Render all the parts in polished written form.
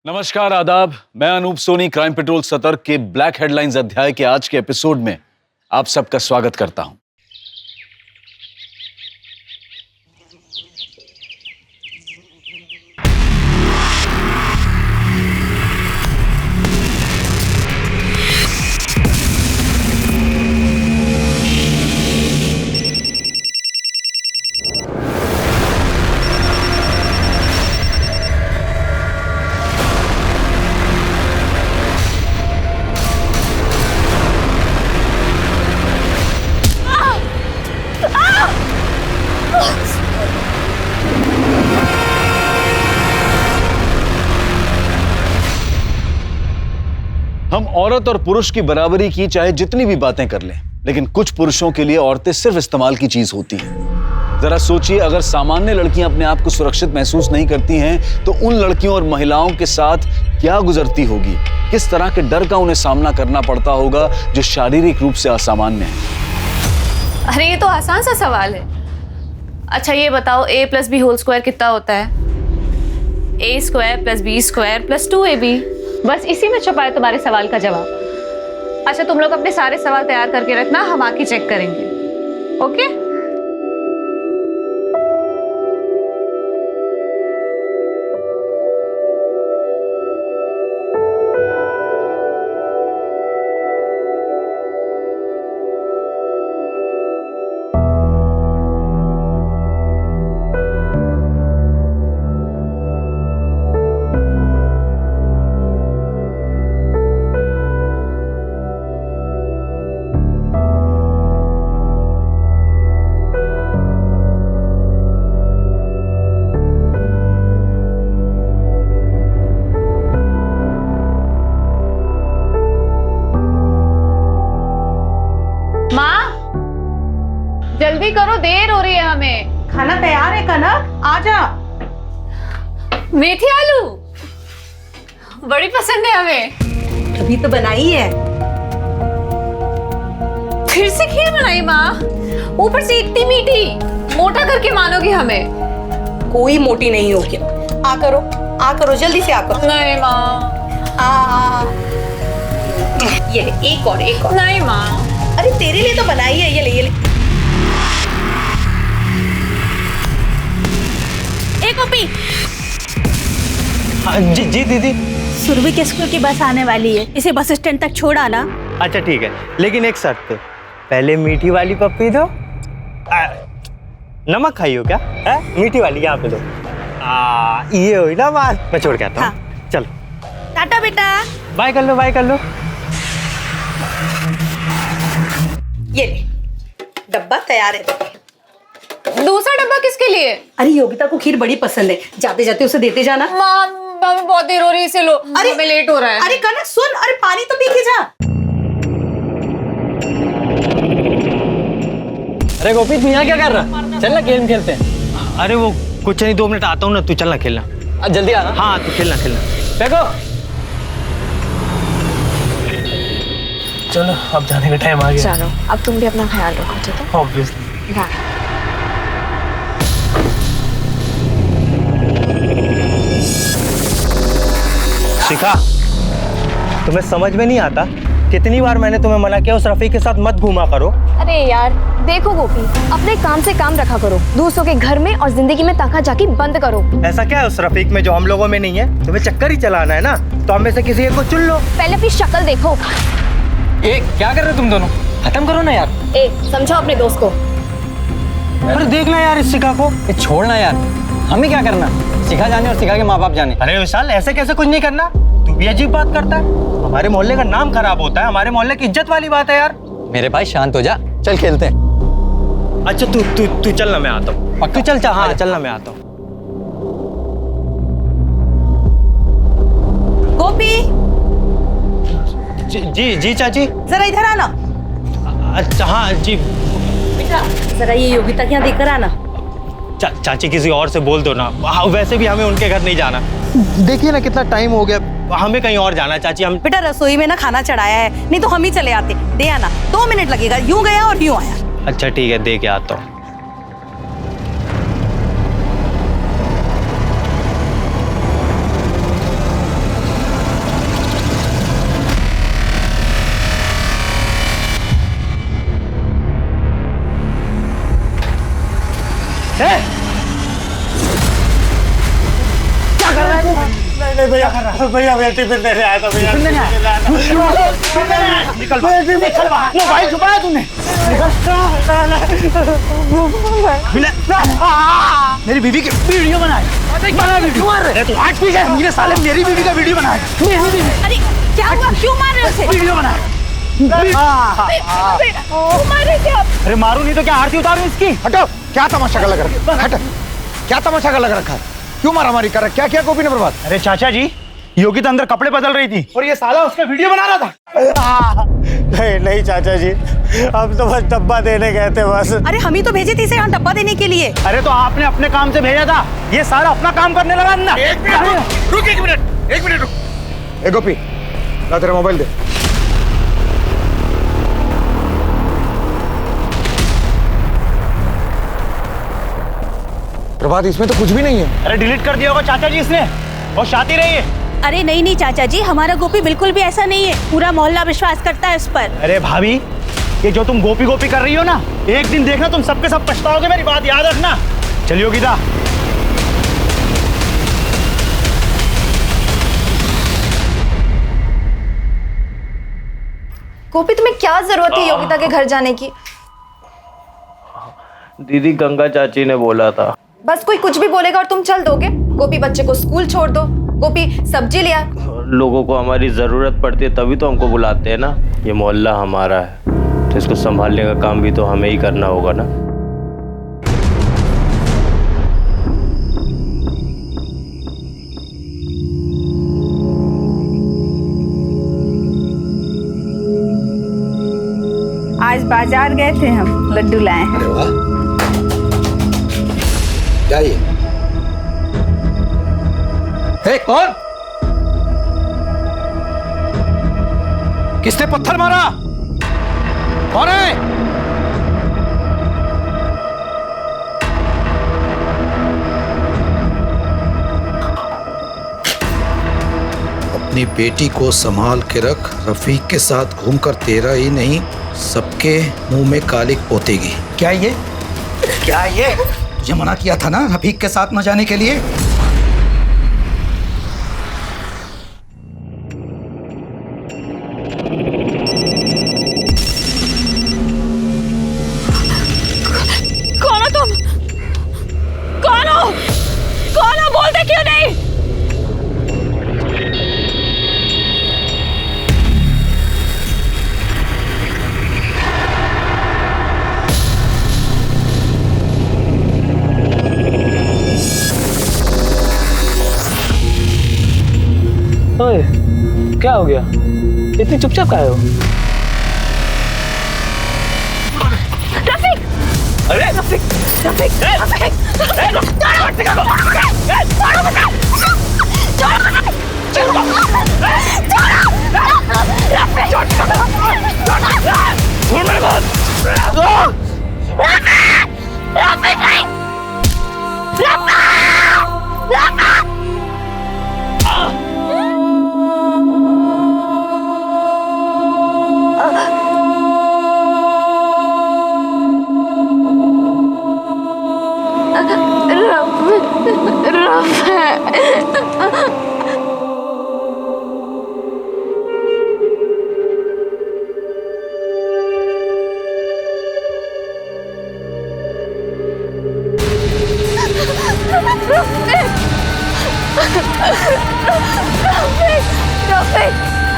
नमस्कार, आदाब। मैं अनूप सोनी क्राइम पेट्रोल सतर्क के ब्लैक हेडलाइंस अध्याय के आज के एपिसोड में आप सबका स्वागत करता हूं। हम औरत और पुरुष की बराबरी की चाहे जितनी भी बातें कर लें, लेकिन कुछ पुरुषों के लिए औरतें सिर्फ इस्तेमाल की चीज होती हैं। जरा सोचिए, अगर सामान्य लड़कियां अपने आप को सुरक्षित महसूस नहीं करती हैं, तो उन लड़कियों और महिलाओं के साथ क्या गुजरती होगी, किस तरह के डर का उन्हें सामना करना पड़ता होगा जो शारीरिक रूप से असामान्य है। अरे ये तो आसान सा सवाल है। अच्छा ये बताओ, a + b² कितना होता है? a² + b² + 2ab। बस इसी में छुपा है तुम्हारे सवाल का जवाब। अच्छा तुम लोग अपने सारे सवाल तैयार करके रखना, हम आके चेक करेंगे। ओके? जल्दी करो, देर हो रही है हमें। खाना तैयार है कनक, आजा। मेथी आलू बड़ी पसंद है हमें। अभी तो बनाई है। फिर से खीर बनाई माँ, ऊपर से इतनी मीठी। मोटा करके मानोगी हमें। कोई मोटी नहीं होगी। आ करो जल्दी से आ करो। नहीं माँ। ये ले, एक और। नहीं माँ। अरे तेरे लिए तो बनाई है, ये ले। एक कॉपी। हाँ, जी दीदी। सुरभि के स्कूल की बस आने वाली है, इसे बस स्टैंड तक छोड़ आना। अच्छा ठीक है, लेकिन एक शर्त पे, पहले मीठी वाली पप्पी दो। नमक खाई हो क्या? मीठी वाली यहाँ पे दो। ये हुई ना बात। मैं छोड़ के आता हूँ। हाँ। चलो टाटा बेटा। बाय कर लो। ये ले, डब्बा तैयार है। दूसरा डब्बा किसके लिए? अरे योगिता को खीर बड़ी पसंद है, जाते जाते उसे देते जाना। माँ बहुत देर हो रही है, इसे लो। अरे हमें लेट हो रहा है। अरे कनक सुन, अरे पानी तो पी के जा। अरे गोपी, तू यहाँ क्या कर रहा? चल ना गेम खेलते हैं। अरे वो कुछ नहीं, 2 मिनट आता हूँ ना, तू चलना खेलना। जल्दी आना। हाँ तू खेलना। देखो चलो अब जाने का टाइम आ गया। चलो अब तुम भी अपना ख्याल रखो, ठीक है? ऑब्वियसली। बाय। शिखा, तुम्हें समझ में नहीं आता? कितनी बार मैंने तुम्हें मना किया उस रफीक के साथ मत घूमा करो। अरे यार देखो गोपी, अपने काम से काम रखा करो, दूसरों के घर में और जिंदगी में ताका-झाकी बंद करो। ऐसा क्या है उस रफीक में जो हम लोगों में नहीं है? तुम्हें चक्कर ही चलाना है ना, तो हम में से किसी एक को चुन लो। पहले अपनी शक्ल देखो। ए, क्या कर रहे हो तुम दोनों? खत्म करो ना यार। ए, समझाओ अपने दोस्त को। अरे देखना यार इस शिखा को। छोड़ना यार, हमें क्या करना? शिखा जाने और शिखा के माँ बाप जाने। अरे विशाल, ऐसे कैसे कुछ नहीं करना? तू भी अजीब बात करता है। हमारे मोहल्ले का नाम खराब होता है, हमारे मोहल्ले की इज्जत वाली बात है यार। मेरे भाई शांत हो जा, चल खेलते हैं। अच्छा तू चल ना, मैं आता हूँ। तू चल। हाँ चलना, मैं आता हूँ। गोपी। जी चाची। जरा इधर आना। अच्छा हाँ जी। बेटा जरा ये योगिता के यहाँ देकर आना। चाची किसी और से बोल दो ना। वैसे भी हमें उनके घर नहीं जाना। देखिए ना कितना टाइम हो गया, हमें कहीं और जाना है चाची। हम बेटा रसोई में ना खाना चढ़ाया है, नहीं तो हम ही चले आते। दे आना, 2 मिनट लगेगा। यूं गया और यूं आया। अच्छा ठीक है, दे के आता हूँ। भैया भैया भैया टिफिन देने आया था भैया। निकल बाहर। मोबाइल छुपाया तूने? मेरी बीवी की वीडियो बनाए। तू आज पीछे मेरे साले मेरी बीवी का वीडियो बनाए। अरे क्या हुआ, क्यों मार रहे हो उसे? वीडियो बनाए। मारे क्या? अरे मारू नहीं तो क्या आरती उतारू इसकी? हटो, क्या तमाशा का लग रखा है? हट, क्या तमाशा का लग रखा है? क्यों मारामारी कर रहा है? क्या किया गोपी ने बर्बाद? अरे चाचा जी, योगी तो अंदर कपड़े बदल रही थी और ये साला उसका वीडियो बना रहा था। नहीं नहीं चाचा जी, हम तो बस डब्बा देने गए थे बस। अरे हम ही तो भेजे थे इसे यहाँ डब्बा देने के लिए। अरे तो आपने अपने काम से भेजा था, ये साला अपना काम करने लगा अंदर। एक मिनट रुक, एक मिनट रुक। ए गोपी, ला तेरा मोबाइल दे। प्रभात, इसमें तो कुछ भी नहीं है। अरे डिलीट कर दिया होगा चाचा जी इसने, और शादी रही है। अरे नहीं नहीं चाचा जी, हमारा गोपी बिल्कुल भी ऐसा नहीं है। पूरा मोहल्ला विश्वास करता है उस पर। अरे भाभी, ये जो तुम गोपी गोपी कर रही हो ना, एक दिन देखना तुम सबके सब पछताओगे, मेरी बात याद रखना। चलिए गीता। गोपी तुम्हें क्या जरूरत है योगिता के घर जाने की? दीदी गंगा चाची ने बोला था। बस कोई कुछ भी बोलेगा और तुम चल दोगे? गोपी बच्चे को स्कूल छोड़ दो, गोपी सब्जी ले आ। लोगों को हमारी ज़रूरत पड़ती है तभी तो हमको बुलाते हैं ना। ये मोहल्ला हमारा है तो इसको संभालने का काम भी तो हमें ही करना होगा ना। आज बाजार गए थे हम, लड्डू लाए हैं। अरे वाह, क्या ये? हे, कौन? किसने पत्थर मारा? कौन है? अपनी बेटी को संभाल के रख। रफीक के साथ घूमकर तेरा ही नहीं सबके मुंह में कालिक पोतेगी। क्या ये? क्या ये? तुझे मना किया था ना रफीक के साथ न जाने के लिए। कौन हो तुम? कौन हो? कौन हो? बोलते क्यों नहीं? ओए, क्या हो गया? इतनी चुपचाप काहे हो? रफीक! अरे रफीक! रफीक! रफीक!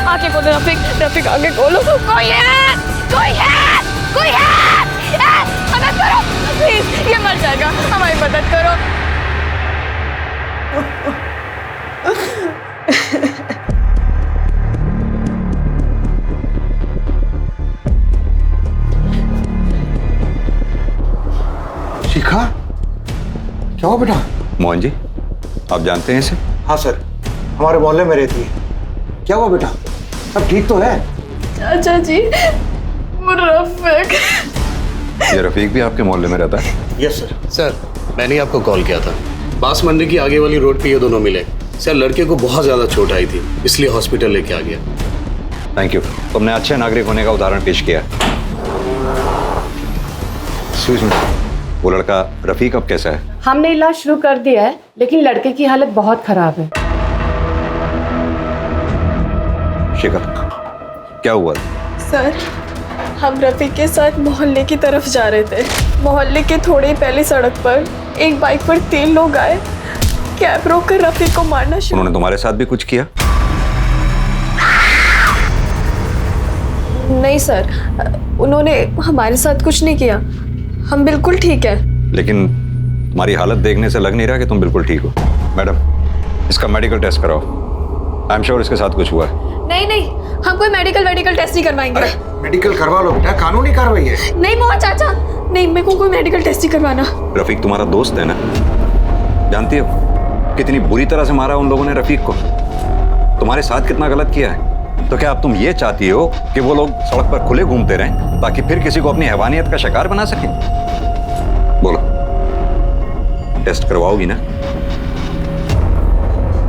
आगे खोलो रफीक, रफीक आगे खोलो। कोई है, कोई है, कोई है। मदद करो प्लीज, ये मर जाएगा, हमारी मदद करो। शिखा, क्या हुआ बेटा? मोहन जी, आप जानते हैं इसे? हाँ सर, हमारे मोहल्ले में रहती है। क्या हुआ बेटा? सब ठीक तो है? चाचा जी, वो रफीक। ये रफीक भी आपके मोहल्ले में रहता है? Yes sir. सर, मैंने आपको कॉल किया था। बास मंदिर की आगे वाली रोड पे ये दोनों मिले। सर, लड़के को बहुत ज्यादा चोट आई थी, इसलिए हॉस्पिटल लेके आ गया। थैंक यू, तुमने अच्छे नागरिक होने का उदाहरण पेश किया। वो लड़का रफीक अब कैसा है? हमने इलाज शुरू कर दिया है, लेकिन लड़के की हालत बहुत खराब है। शिखा, क्या हुआ? सर, हम रफ़ीक के साथ मोहल्ले की तरफ जा रहे थे। मोहल्ले के थोड़े ही पहले सड़क पर एक बाइक पर 3 लोग आए, कैब रोक कर रफ़ीक को मारना शुरू। उन्होंने तुम्हारे साथ भी कुछ किया? नहीं सर, उन्होंने हमारे साथ कुछ नहीं किया, हम बिल्कुल ठीक है। लेकिन तुम्हारी हालत देखने से लग नहीं रहा कि तुम बिल्कुल ठीक हो। मैडम, इसका मेडिकल टेस्ट कराओ। आई एम श्योर इसके साथ कुछ हुआ है। नहीं, हम कोई मेडिकल टेस्ट नहीं करवाएंगे। मेडिकल करवा लो बेटा, कानूनी कार्रवाई है। नहीं मोहन चाचा, नहीं, मेरे को कोई मेडिकल टेस्ट नहीं करवाना। रफीक तुम्हारा दोस्त है ना? जानती हो कितनी बुरी तरह से मारा उन लोगों ने रफीक को, तुम्हारे साथ कितना गलत किया है। तो क्या अब तुम ये चाहती हो कि वो लोग सड़क पर खुले घूमते रहें ताकि फिर किसी को अपनी हैवानियत का शिकार बना सकें? बोलो, टेस्ट करवाओगी ना?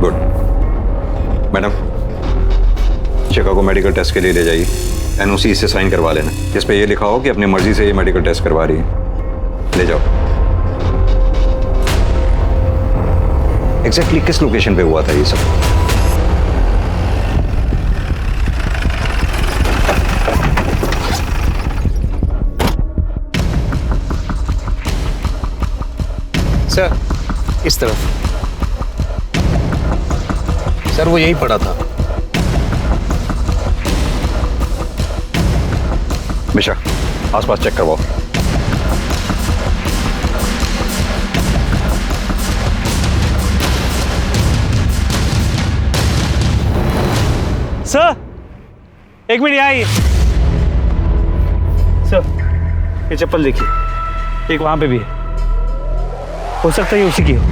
गुड। मैडम, शिखा को मेडिकल टेस्ट के लिए ले जाइए। एनओसी से साइन करवा लेना, जिस पे ये लिखा हो कि अपनी मर्जी से ये मेडिकल टेस्ट करवा रही है। ले जाओ। एग्जैक्टली किस लोकेशन पे हुआ था ये सब? सर, इस तरफ। सर, वो यहीं पड़ा था। मिश्रा, आसपास चेक करवाओ। सर, एक मिनट आइए। सर, ये चप्पल देखिए, एक वहां पे भी है, हो सकता है ये उसी की हो।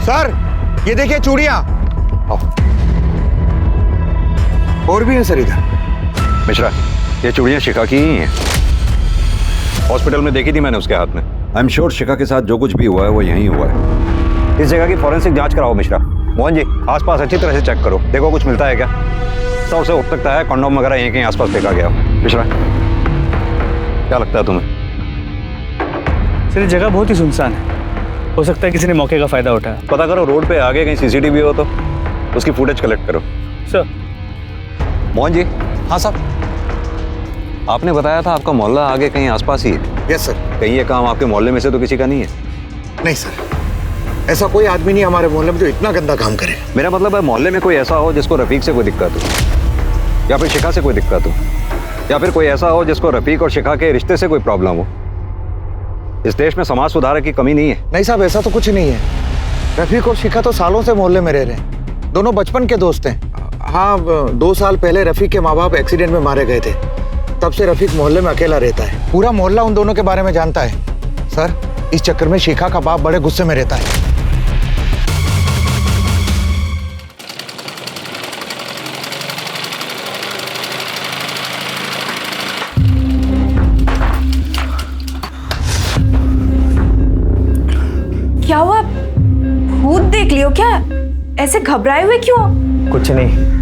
सर, ये देखिए चूड़ियां। और भी है सर इधर। मिश्रा, ये चूड़ियां शिखा की ही हैं। हॉस्पिटल में देखी थी मैंने उसके हाथ में। आई एम श्योर शिखा के साथ जो कुछ भी हुआ है वो यहीं हुआ है। इस जगह की फॉरेंसिक जांच कराओ मिश्रा। मोहन जी, आसपास अच्छी तरह से चेक करो, देखो कुछ मिलता है क्या। सबसे हो सकता है कंडोम वगैरह यहीं कहीं आसपास फेंका गया हो। मिश्रा, क्या लगता है तुम्हें? सर, ये जगह बहुत ही सुनसान है, हो सकता है किसी ने मौके का फायदा उठाया। पता करो रोड पे आगे कहीं सीसीटीवी हो तो उसकी फुटेज कलेक्ट करो। सर। मोहन जी। हाँ सर। आपने बताया था आपका मोहल्ला आगे कहीं आसपास ही है। Yes sir. कहीं ये काम आपके मोहल्ले में से तो किसी का नहीं है? नहीं सर, ऐसा कोई आदमी नहीं हमारे मोहल्ले में जो इतना गंदा काम करे। मेरा मतलब है मोहल्ले में कोई ऐसा हो जिसको रफीक से कोई दिक्कत हो, या फिर शिखा से कोई दिक्कत हो, या फिर कोई ऐसा हो जिसको रफीक और शिखा के रिश्ते से कोई प्रॉब्लम हो। इस देश में समाज सुधारक की कमी नहीं है। नहीं साहब, ऐसा तो कुछ नहीं है। रफीक और शिखा तो सालों से मोहल्ले में रह रहे हैं, दोनों बचपन के दोस्त हैं। हाँ, 2 साल पहले रफीक के माँ बाप एक्सीडेंट में मारे गए थे, तब से रफीक मोहल्ले में अकेला रहता है। पूरा मोहल्ला उन दोनों के बारे में जानता है। सर, इस चक्कर में शिखा का बाप बड़े गुस्से में रहता है। क्या हुआ? भूत देख लियो क्या? ऐसे घबराए हुए क्यों? कुछ नहीं।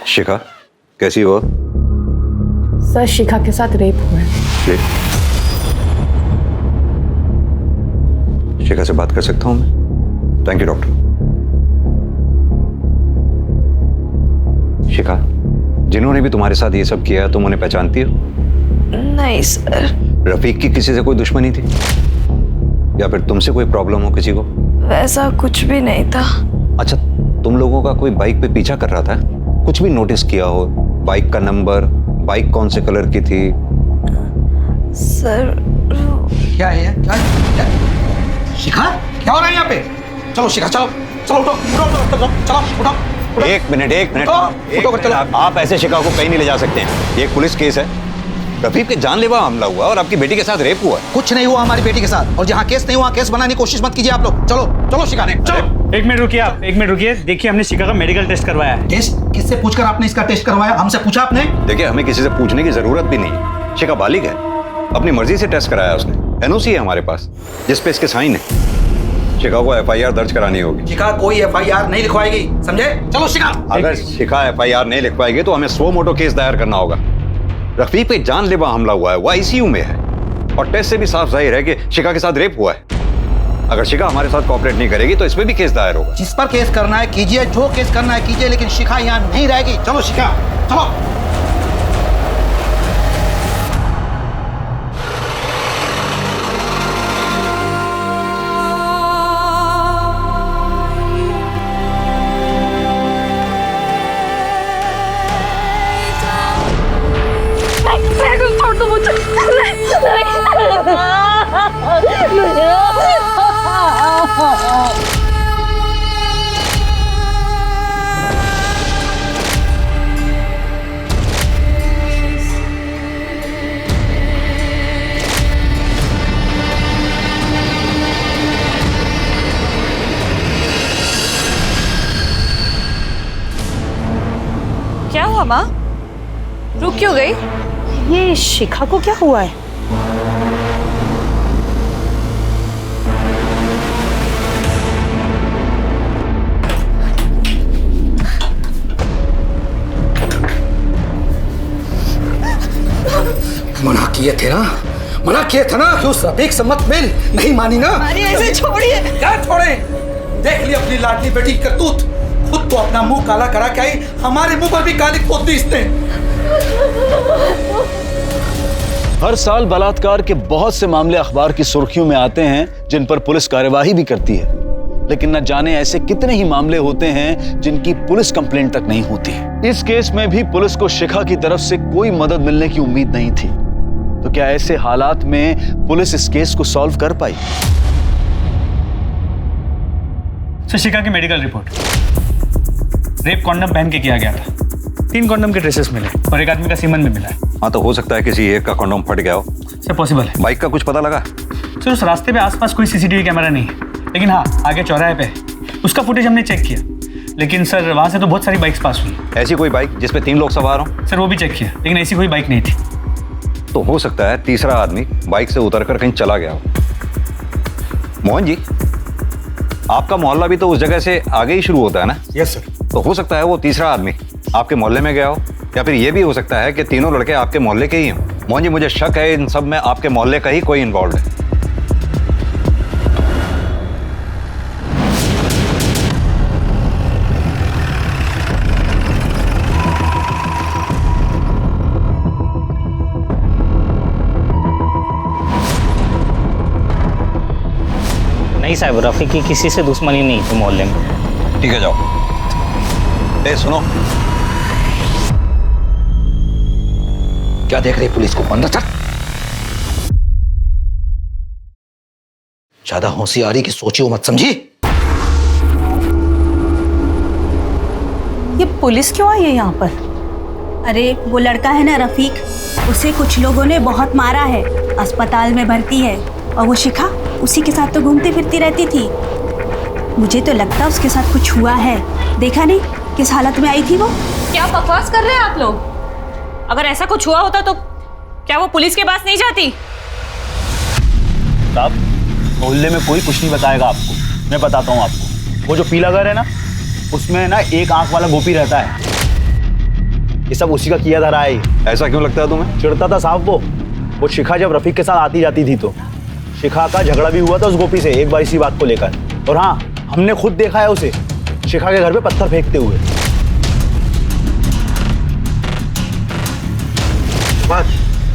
शिखा, कैसी हो? सर, शिखा के साथ रेप हुआ है। शिखा से बात कर सकता हूँ मैं? Thank you doctor. शिखा, जिन्होंने भी तुम्हारे साथ ये सब किया तुम उन्हें पहचानती हो? नहीं सर। रफीक की किसी से कोई दुश्मनी थी, या फिर तुमसे कोई प्रॉब्लम हो किसी को? वैसा कुछ भी नहीं था। अच्छा, तुम लोगों का कोई बाइक पे पीछा कर रहा था? कुछ भी नोटिस किया हो? बाइक का नंबर, बाइक कौन से कलर की थी? सर, क्या है? क्या? शिखा, क्या हो रहा है यहाँ पे? चलो शिखा, चलो चलो, उठो उठो उठो, चलो चलो उठो। एक मिनट। आप ऐसे शिखा को कहीं नहीं ले जा सकते हैं। ये एक पुलिस केस है। रफीक के जानलेवा हमला हुआ और आपकी बेटी के साथ रेप हुआ। कुछ नहीं हुआ हमारी बेटी के साथ, और जहाँ केस नहीं हुआ केस बनाने की कोशिश मत कीजिए आप लोग। चलो चलो शिखा ने, चलो। एक मिनट रुकिए आप, एक मिनट रुकिए। देखिए, हमने शिखा का मेडिकल टेस्ट करवाया है। टेस्ट? किससे पूछकर आपने इसका टेस्ट करवाया? हमसे पूछा आपने? देखिए, हमें किसी से पूछने की जरूरत भी नहीं। शिखा बालिग है, अपनी मर्जी से टेस्ट कराया उसने। एनओसी है हमारे पास जिसपे इसके साइन है। शिखा को FIR दर्ज करानी होगी। शिखा कोई FIR नहीं लिखवाएगी, समझे? चलो शिखा। अगर शिखा FIR नहीं लिख पाएगी तो हमें स्व मोटो केस दायर करना होगा। रफीक पे जानलेवा हमला हुआ है, वो ICU में है और टेस्ट से भी साफ जाहिर है कि शिखा के साथ रेप हुआ है। अगर शिखा हमारे साथ कोऑपरेट नहीं करेगी तो इसमें भी केस दायर होगा। जिस पर केस करना है कीजिए, जो केस करना है कीजिए, लेकिन शिखा यहाँ नहीं रहेगी। चलो शिखा, चलो। छोड़ दो मुझे। क्या हुआ माँ? रुक क्यों गई? ये शिखा को क्या हुआ है? मना किए थे ना, मना किए थे ना कि उस रफीक से मत मिल। नहीं मानी ना। ऐसे छोड़िए। क्या छोड़े? देख ली अपनी लाडली बेटी की करतूत। खुद तो अपना मुंह काला करा के आई, हमारे मुंह पर भी काली पोत दी इसने। हर साल बलात्कार के बहुत से मामले अखबार की सुर्खियों में आते हैं जिन पर पुलिस कार्यवाही भी करती है, लेकिन न जाने ऐसे कितने ही मामले होते हैं जिनकी पुलिस कंप्लेंट तक नहीं होती। इस केस में भी पुलिस को शिखा की तरफ से कोई मदद मिलने की उम्मीद नहीं थी। तो क्या ऐसे हालात में पुलिस इस केस को सॉल्व कर पाई? सर, शिखा की मेडिकल रिपोर्ट, रेप कॉन्डम पहन के किया गया था। 3 कॉन्डम के ट्रेसेस मिले और एक आदमी का सीमन भी मिला है। हाँ, तो हो सकता है किसी एक का कॉन्डम फट गया हो। सर पॉसिबल है। बाइक का कुछ पता लगा? सर उस रास्ते पे आसपास कोई CCTV कैमरा नहीं है, लेकिन हाँ आगे चौराहे पे उसका फुटेज हमने चेक किया, लेकिन सर वहाँ से तो बहुत सारी बाइक्स पास हुई। ऐसी कोई बाइक जिसपे 3 लोग सवार हों? सर वो भी चेक किया, लेकिन ऐसी कोई बाइक नहीं थी। तो हो सकता है तीसरा आदमी बाइक से उतरकर कहीं चला गया हो। मोहन जी, आपका मोहल्ला भी तो उस जगह से आगे ही शुरू होता है ना? Yes sir. तो हो सकता है वो तीसरा आदमी आपके मोहल्ले में गया हो, या फिर ये भी हो सकता है कि तीनों लड़के आपके मोहल्ले के ही हों। मोहन जी, मुझे शक है इन सब में आपके मोहल्ले का ही कोई इन्वॉल्व है। नहीं साहब, रफ़ी की किसी से दुश्मनी नहीं थी मोहल्ले में। ठीक है, जाओ। ए सुनो, क्या देख रही पुलिस को? अंदर चल। ज्यादा होशियारी की सोची हो मत, समझी? ये पुलिस क्यों आई है यहाँ पर? अरे वो लड़का है ना रफीक, उसे कुछ लोगों ने बहुत मारा है, अस्पताल में भर्ती है। और वो शिखा उसी के साथ तो घूमती फिरती रहती थी। मुझे तो लगता उसके साथ कुछ हुआ है। देखा नहीं किस हालत में आई थी वो? क्या बकवास कर रहे हैं आप लोग? अगर ऐसा कुछ हुआ होता तो क्या वो पुलिस के पास नहीं जाती? साहब, मोहल्ले में कोई कुछ नहीं बताएगा आपको, मैं बताता हूँ आपको। वो जो पीला घर है ना, उसमें ना एक आंख वाला गोपी रहता है। ये सब उसी का किया धरा है। ऐसा क्यों लगता है तुम्हें? चिढ़ता था साहब वो शिखा जब रफीक के साथ आती जाती थी तो शिखा का झगड़ा भी हुआ था उस गोपी से एक बार इसी बात को लेकर। और हाँ, हमने खुद देखा है उसे शिखा के घर पे पत्थर फेंकते हुए। बात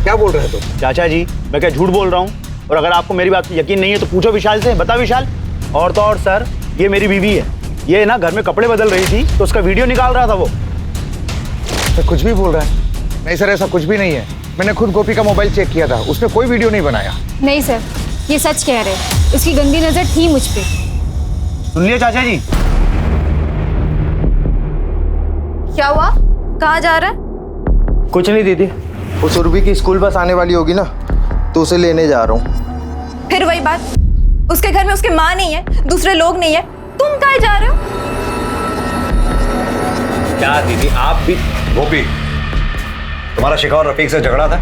क्या बोल रहे हो तुम? चाचा जी, मैं क्या झूठ बोल रहा हूँ? और अगर आपको मेरी बात यकीन नहीं है तो पूछो विशाल से। बता विशाल। और तो और सर, ये मेरी बीवी है। ये ना घर में कपड़े बदल रही थी तो उसका वीडियो निकाल रहा था वो। सर कुछ भी बोल रहा है? नहीं सर, ऐसा कुछ भी नहीं है। मैंने खुद गोपी का मोबाइल चेक किया था, उसने कोई वीडियो नहीं बनाया। नहीं सर, ये सच कह रहे। उसकी गंदी नजर थी मुझ पे। सुन लिया चाचा जी? क्या हुआ? कहाँ जा रहा है? कुछ नहीं दीदी, वो सुरभि की स्कूल बस आने वाली होगी ना, तो उसे लेने जा रहा हूँ। फिर वही बात, उसके घर में उसकी माँ नहीं है, दूसरे लोग नहीं है, तुम कहाँ जा रहे हो? क्या दीदी, आप भी? गोपी, तुम्हारा शिखा और रफीक से झगड़ा था?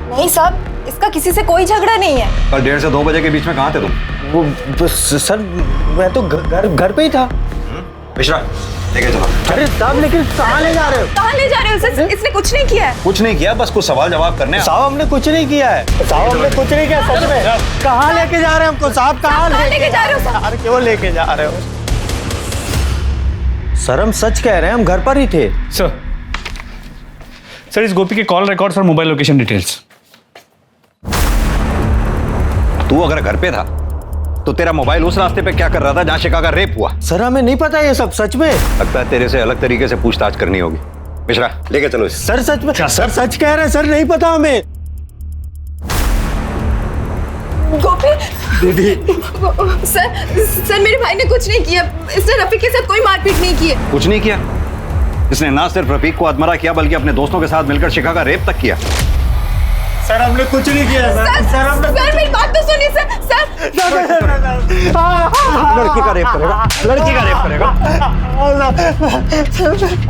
नहीं साहब, इसका किसी से कोई झगड़ा नहीं है। कल 1:30 से 2 बजे के बीच में कहाँ थे तुम? वो सर मैं तो घर पे ही था। मिश्रा लेके चलो। अरे साहब लेकिन कहाँ ले जा रहे हो? कहाँ ले जा रहे हो सर? इसने कुछ नहीं किया है। कुछ नहीं किया, बस कुछ सवाल जवाब करने। साहब हमने कुछ नहीं किया है। साहब हमने कुछ नहीं किया सच में। कहाँ लेके जा रहे हैं हमको साहब? कहाँ लेके जा रहे हो साहब? अरे क्यों लेके जा रहे हो? सर हम सच कह रहे हैं, हम घर पर ही थे। सर इस गोपी के कॉल रिकॉर्ड्स और मोबाइल लोकेशन डिटेल्स। तू अगर घर पे था तो तेरा मोबाइल उस रास्ते पे क्या कर रहा था जहाँ शिखा का रेप हुआ? सर हमें नहीं पता ये सब सच में। लगता है तेरे से अलग तरीके से पूछताछ करनी होगी। मिश्रा लेके चलो इसे। सर सच में। सर सच कह रहे हैं सर, नहीं पता हमें। गोपी दीदी सर मेरे भाई ने कुछ नहीं किया। इसने रफीक के साथ कोई मारपीट नहीं की है। कुछ नहीं किया? इसने ना सिर्फ रफीक को आत्महत्या किया बल्कि अपने दोस्तों के साथ मिलकर शिखा का रेप तक किया। सर हमने कुछ नहीं किया सर मेरी बात तो सुनिए सर। लड़की का रेप करेगा, लड़की का रेप करेगा।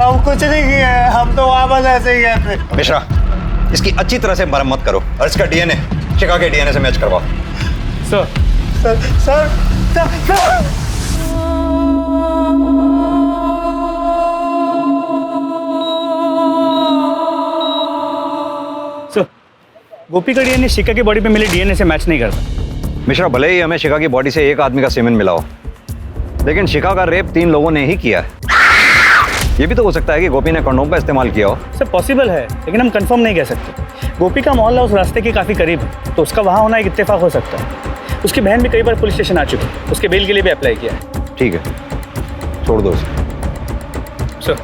हम कुछ नहीं किए हैं, हम तो वहां बस ऐसे ही गए थे। मिश्रा इसकी अच्छी तरह से मरम्मत करो और इसका डीएनए शिखा के डीएनए से मैच करवाओ। सर गोपी का डीएनए शिखा की बॉडी पे मिले डीएनए से मैच नहीं करता। मिश्रा भले ही हमें शिखा की बॉडी से एक आदमी का सीमेन मिला हो, लेकिन शिखा का रेप 3 लोगों ने ही किया है। ये भी तो हो सकता है कि गोपी ने कंडोम का इस्तेमाल किया हो। सर पॉसिबल है, लेकिन हम कंफर्म नहीं कह सकते। गोपी का मोहल्ला उस रास्ते के काफी करीब है, तो उसका वहां होना एक इत्तेफाक हो सकता है। उसकी बहन भी कई बार पुलिस स्टेशन आ चुकी है, उसके बेल के लिए भी अप्लाई किया है। ठीक है छोड़ दो उसे। सर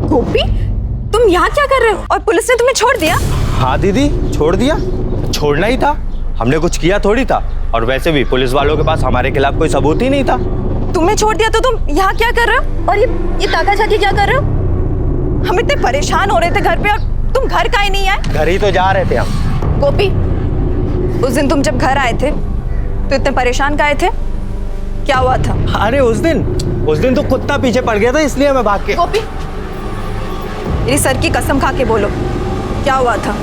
गोपी तुम यहाँ क्या कर रहे हो? और पुलिस ने तुम्हें छोड़ दिया? हाँ दीदी छोड़ दिया, छोड़ना ही था। हमने कुछ किया थोड़ी था, और वैसे भी पुलिस वालों के पास हमारे खिलाफ कोई सबूत ही नहीं था। तुम्हें छोड़ दिया तो तुम यहाँ क्या कर रहे हो? और ये ताका झाकी क्या कर रहे हो? हम इतने परेशान हो रहे थे घर पे और तुम घर का ही नहीं आए। घर ही तो जा रहे थे हम। गोपी उस दिन तुम जब घर आए थे तो इतने परेशान काहे थे? क्या हुआ था? अरे उस दिन तो कुत्ता पीछे पड़ गया था, इसलिए मैं भाग के। गोपी मेरी सर की कसम खा के बोलो, क्या हुआ था?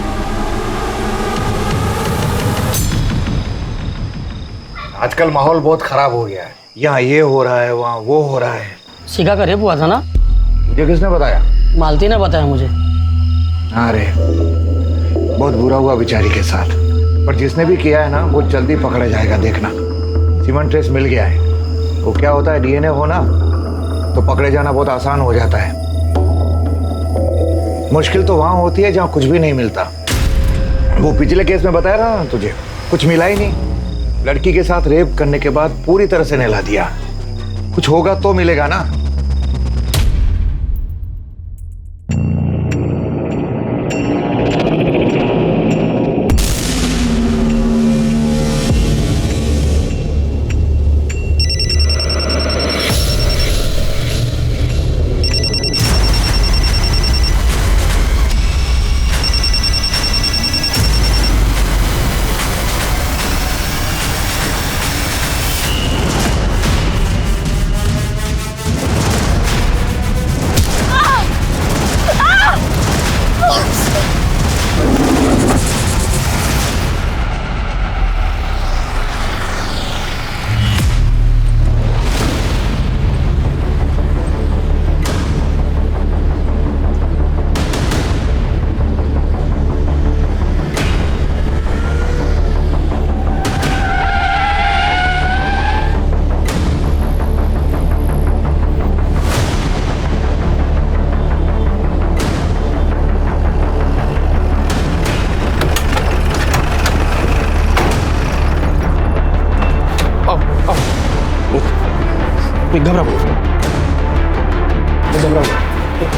आजकल माहौल बहुत खराब हो गया है। यहाँ ये हो रहा है, वहाँ वो हो रहा है। शिखा का रेप हुआ था ना? मुझे किसने बताया? मालती ने बताया मुझे। अरे बहुत बुरा हुआ बेचारी के साथ, पर जिसने भी किया है ना वो जल्दी पकड़ा जाएगा, देखना। सीमेंट ट्रेस मिल गया है। वो क्या होता है, डीएनए हो ना तो पकड़े जाना बहुत आसान हो जाता है। मुश्किल तो वहां होती है जहां कुछ भी नहीं मिलता। वो पिछले केस में बताया ना तुझे, कुछ मिला ही नहीं। लड़की के साथ रेप करने के बाद पूरी तरह से नहला दिया। कुछ होगा तो मिलेगा ना।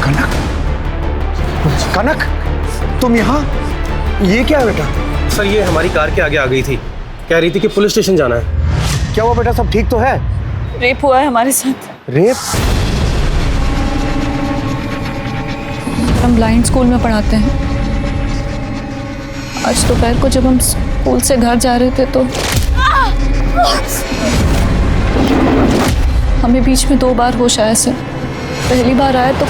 कनक, कनक तुम यहाँ? ये क्या है बेटा? सर ये हमारी कार के आगे आ गई थी, कह रही थी कि पुलिस स्टेशन जाना है। क्या हुआ बेटा, सब ठीक तो है? रेप हुआ है हमारे साथ। रेप? हम ब्लाइंड स्कूल में पढ़ाते हैं। आज दोपहर को जब हम स्कूल से घर जा रहे थे तो हमें बीच में 2 बार होश आया सर। पहली बार आया तो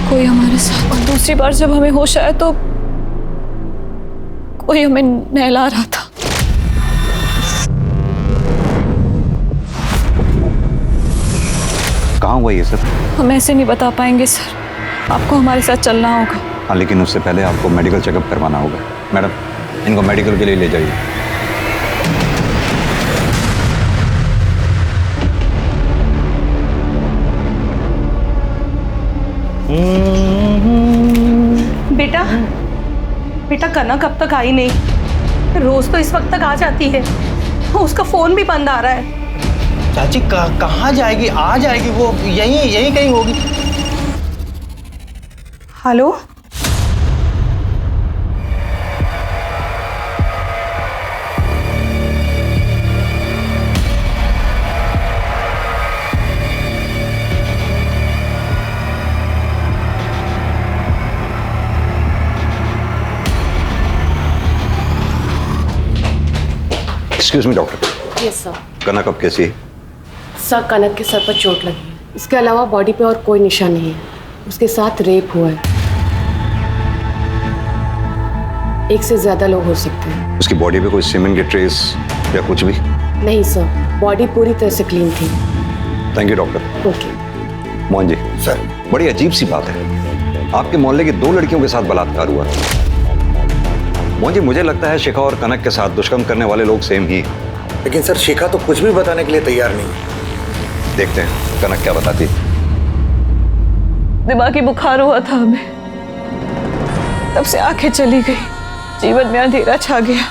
कोई हमारे साथ, और दूसरी बार जब हमें होश आया तो कोई हमें नहला रहा था। कहाँ हुआ ये सर? हम ऐसे नहीं बता पाएंगे सर, आपको हमारे साथ चलना होगा। हाँ, लेकिन उससे पहले आपको मेडिकल चेकअप करवाना होगा। मैडम, इनको मेडिकल के लिए ले जाइए। बेटा बेटा कनक अब तक आई नहीं। रोज तो इस वक्त तक आ जाती है, उसका फोन भी बंद आ रहा है। चाची कहाँ जाएगी? आ जाएगी वो, यहीं कहीं होगी। Hello, excuse me doctor. Yes sir. Kanak अब कैसी है? सर कनक के सर पर चोट लगी है, इसके अलावा बॉडी पे और कोई निशान नहीं है। उसके साथ रेप हुआ है। 1 से ज्यादा लोग हो सकते हैं। उसकी बॉडी पे कोई सीमेंट के ट्रेस या कुछ भी? नहीं सर, बॉडी पूरी तरह से क्लीन थी। Thank you doctor. Okay. Mohan ji sir, बड़ी अजीब सी बात है, आपके मोहल्ले की 2 लड़कियों के साथ बलात्कार हुआ। मोहन जी, मुझे लगता है शिखा और कनक के साथ दुष्कर्म करने वाले लोग सेम ही। लेकिन सर शिखा तो कुछ भी बताने के लिए तैयार नहीं है। देखते हैं कनक क्या बताती। दिमागी बुखार हुआ था हमें, तब से आंखें चली गई, जीवन में अंधेरा छा गया।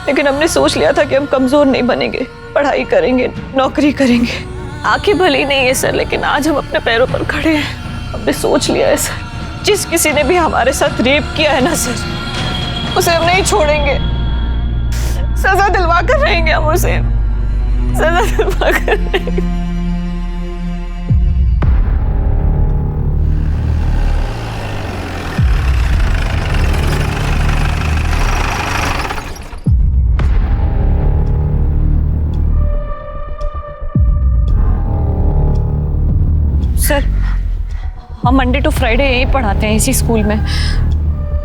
लेकिन हमने सोच लिया था कि हम कमजोर नहीं बनेंगे, पढ़ाई करेंगे, नौकरी करेंगे। आंखें भली नहीं है सर, लेकिन आज हम अपने पैरों पर खड़े हैं। हमने सोच लिया है सर, जिस किसी ने भी हमारे साथ रेप किया है ना सर, उसे हम नहीं छोड़ेंगे। सजा दिलवा कर रहेंगे हम उसे, सजा दिलवा कर रहेंगे। सर, हम मंडे टू फ्राइडे यहीं पढ़ाते हैं, इसी स्कूल में।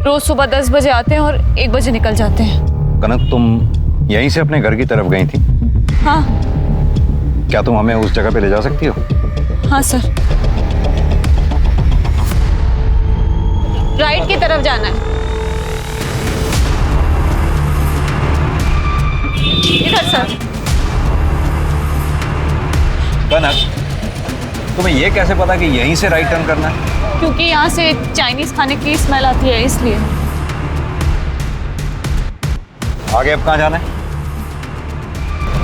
रोज सुबह 10 बजे आते हैं और 1 बजे निकल जाते हैं। कनक, तुम यहीं से अपने घर की तरफ गई थी? हाँ। क्या तुम हमें उस जगह पे ले जा सकती हो? हाँ सर। राइट की तरफ जाना है। इधर सर। कनक, तुम्हें ये कैसे पता कि यहीं से राइट टर्न करना है? क्योंकि यहाँ से चाइनीज खाने की स्मेल आती है, इसलिए। आगे अब कहाँ जाना है?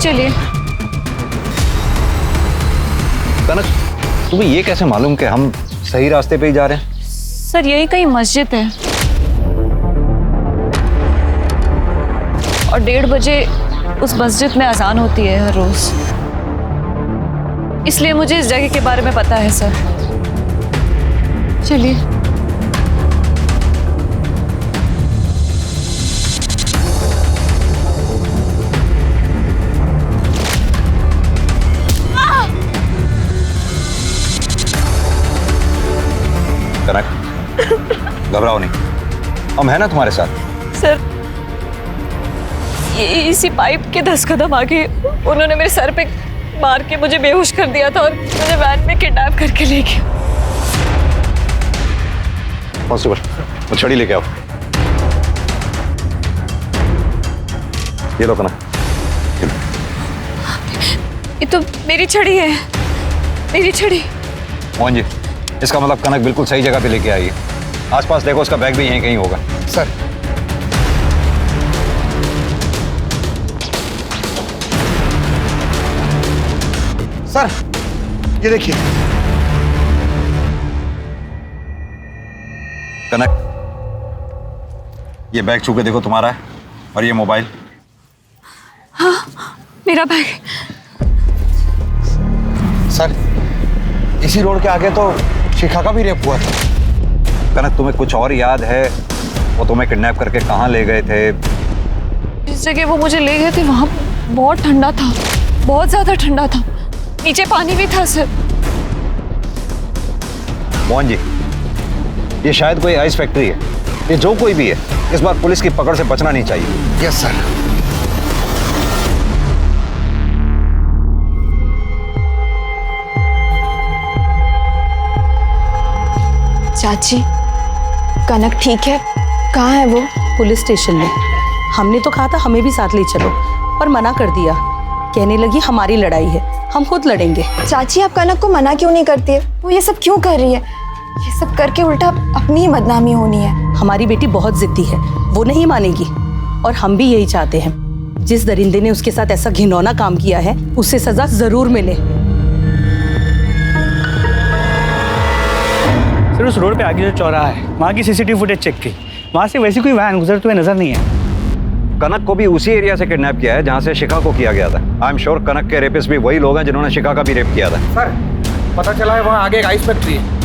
चलिए। कनक, तुम्हें ये कैसे मालूम कि हम सही रास्ते पे ही जा रहे हैं? सर, यही कहीं मस्जिद है और 1:30 बजे उस मस्जिद में अजान होती है हर रोज, इसलिए मुझे इस जगह के बारे में पता है सर। चलिए। कनक, घबराओ नहीं, हम है ना तुम्हारे साथ। सर, इसी पाइप के 10 कदम आगे उन्होंने मेरे सर पे मार के मुझे बेहोश कर दिया था और मुझे वैन में किडनैप करके ले गया। कांस्टेबल, वो छड़ी लेके आओ। ये लो कनक। ये तो मेरी छड़ी है, मेरी छड़ी। मोहन जी, इसका मतलब कनक बिल्कुल सही जगह पे लेके आई है। आसपास देखो, उसका बैग भी यहीं कहीं होगा। सर, सर, ये देखिए। कनक, ये बैग छू के देखो, तुम्हारा है। और ये मोबाइल। हाँ, मेरा बैग। सर, इसी रोड के आगे तो शिखा का भी रेप हुआ था। कनक, तुम्हें कुछ और याद है वो तुम्हें किडनैप करके कहाँ ले गए थे? जिस जगह वो मुझे ले गए थे वहाँ बहुत ठंडा था, बहुत ज्यादा ठंडा था। नीचे पानी भी था सर। मोहन जी, ये शायद कोई आइस फैक्ट्री है। ये जो कोई भी है, इस बार पुलिस की पकड़ से बचना नहीं चाहिए। Yes sir. चाची, कनक ठीक है? कहाँ है वो? पुलिस स्टेशन में। हमने तो कहा था हमें भी साथ ले चलो, पर मना कर दिया। कहने लगी हमारी लड़ाई है, हम खुद लड़ेंगे। चाची, आप कनक को मना क्यों नहीं करती है? वो ये सब क्यों कर रही है? ये सब करके उल्टा अपनी ही बदनामी होनी है। हमारी बेटी बहुत जिद्दी है, वो नहीं मानेगी। और हम भी यही चाहते हैं, जिस दरिंदे ने उसके साथ ऐसा घिनौना काम किया है उसे सजा जरूर मिले। सर उस रोड पे आगे जो चौराहा है, वहाँ की सीसीटीवी फुटेज चेक की, वहाँ से वैसी कोई वैन गुजरते हुए नजर नहीं है। कनक को भी उसी एरिया से किडनैप किया है जहाँ से शिखा को किया गया था। आई एम श्योर कनक के रेपिस्ट भी वही लोग हैं जिन्होंने शिखा का भी रेप किया था। सर, पता चला है वहाँ आगे एक आइस फैक्ट्री है।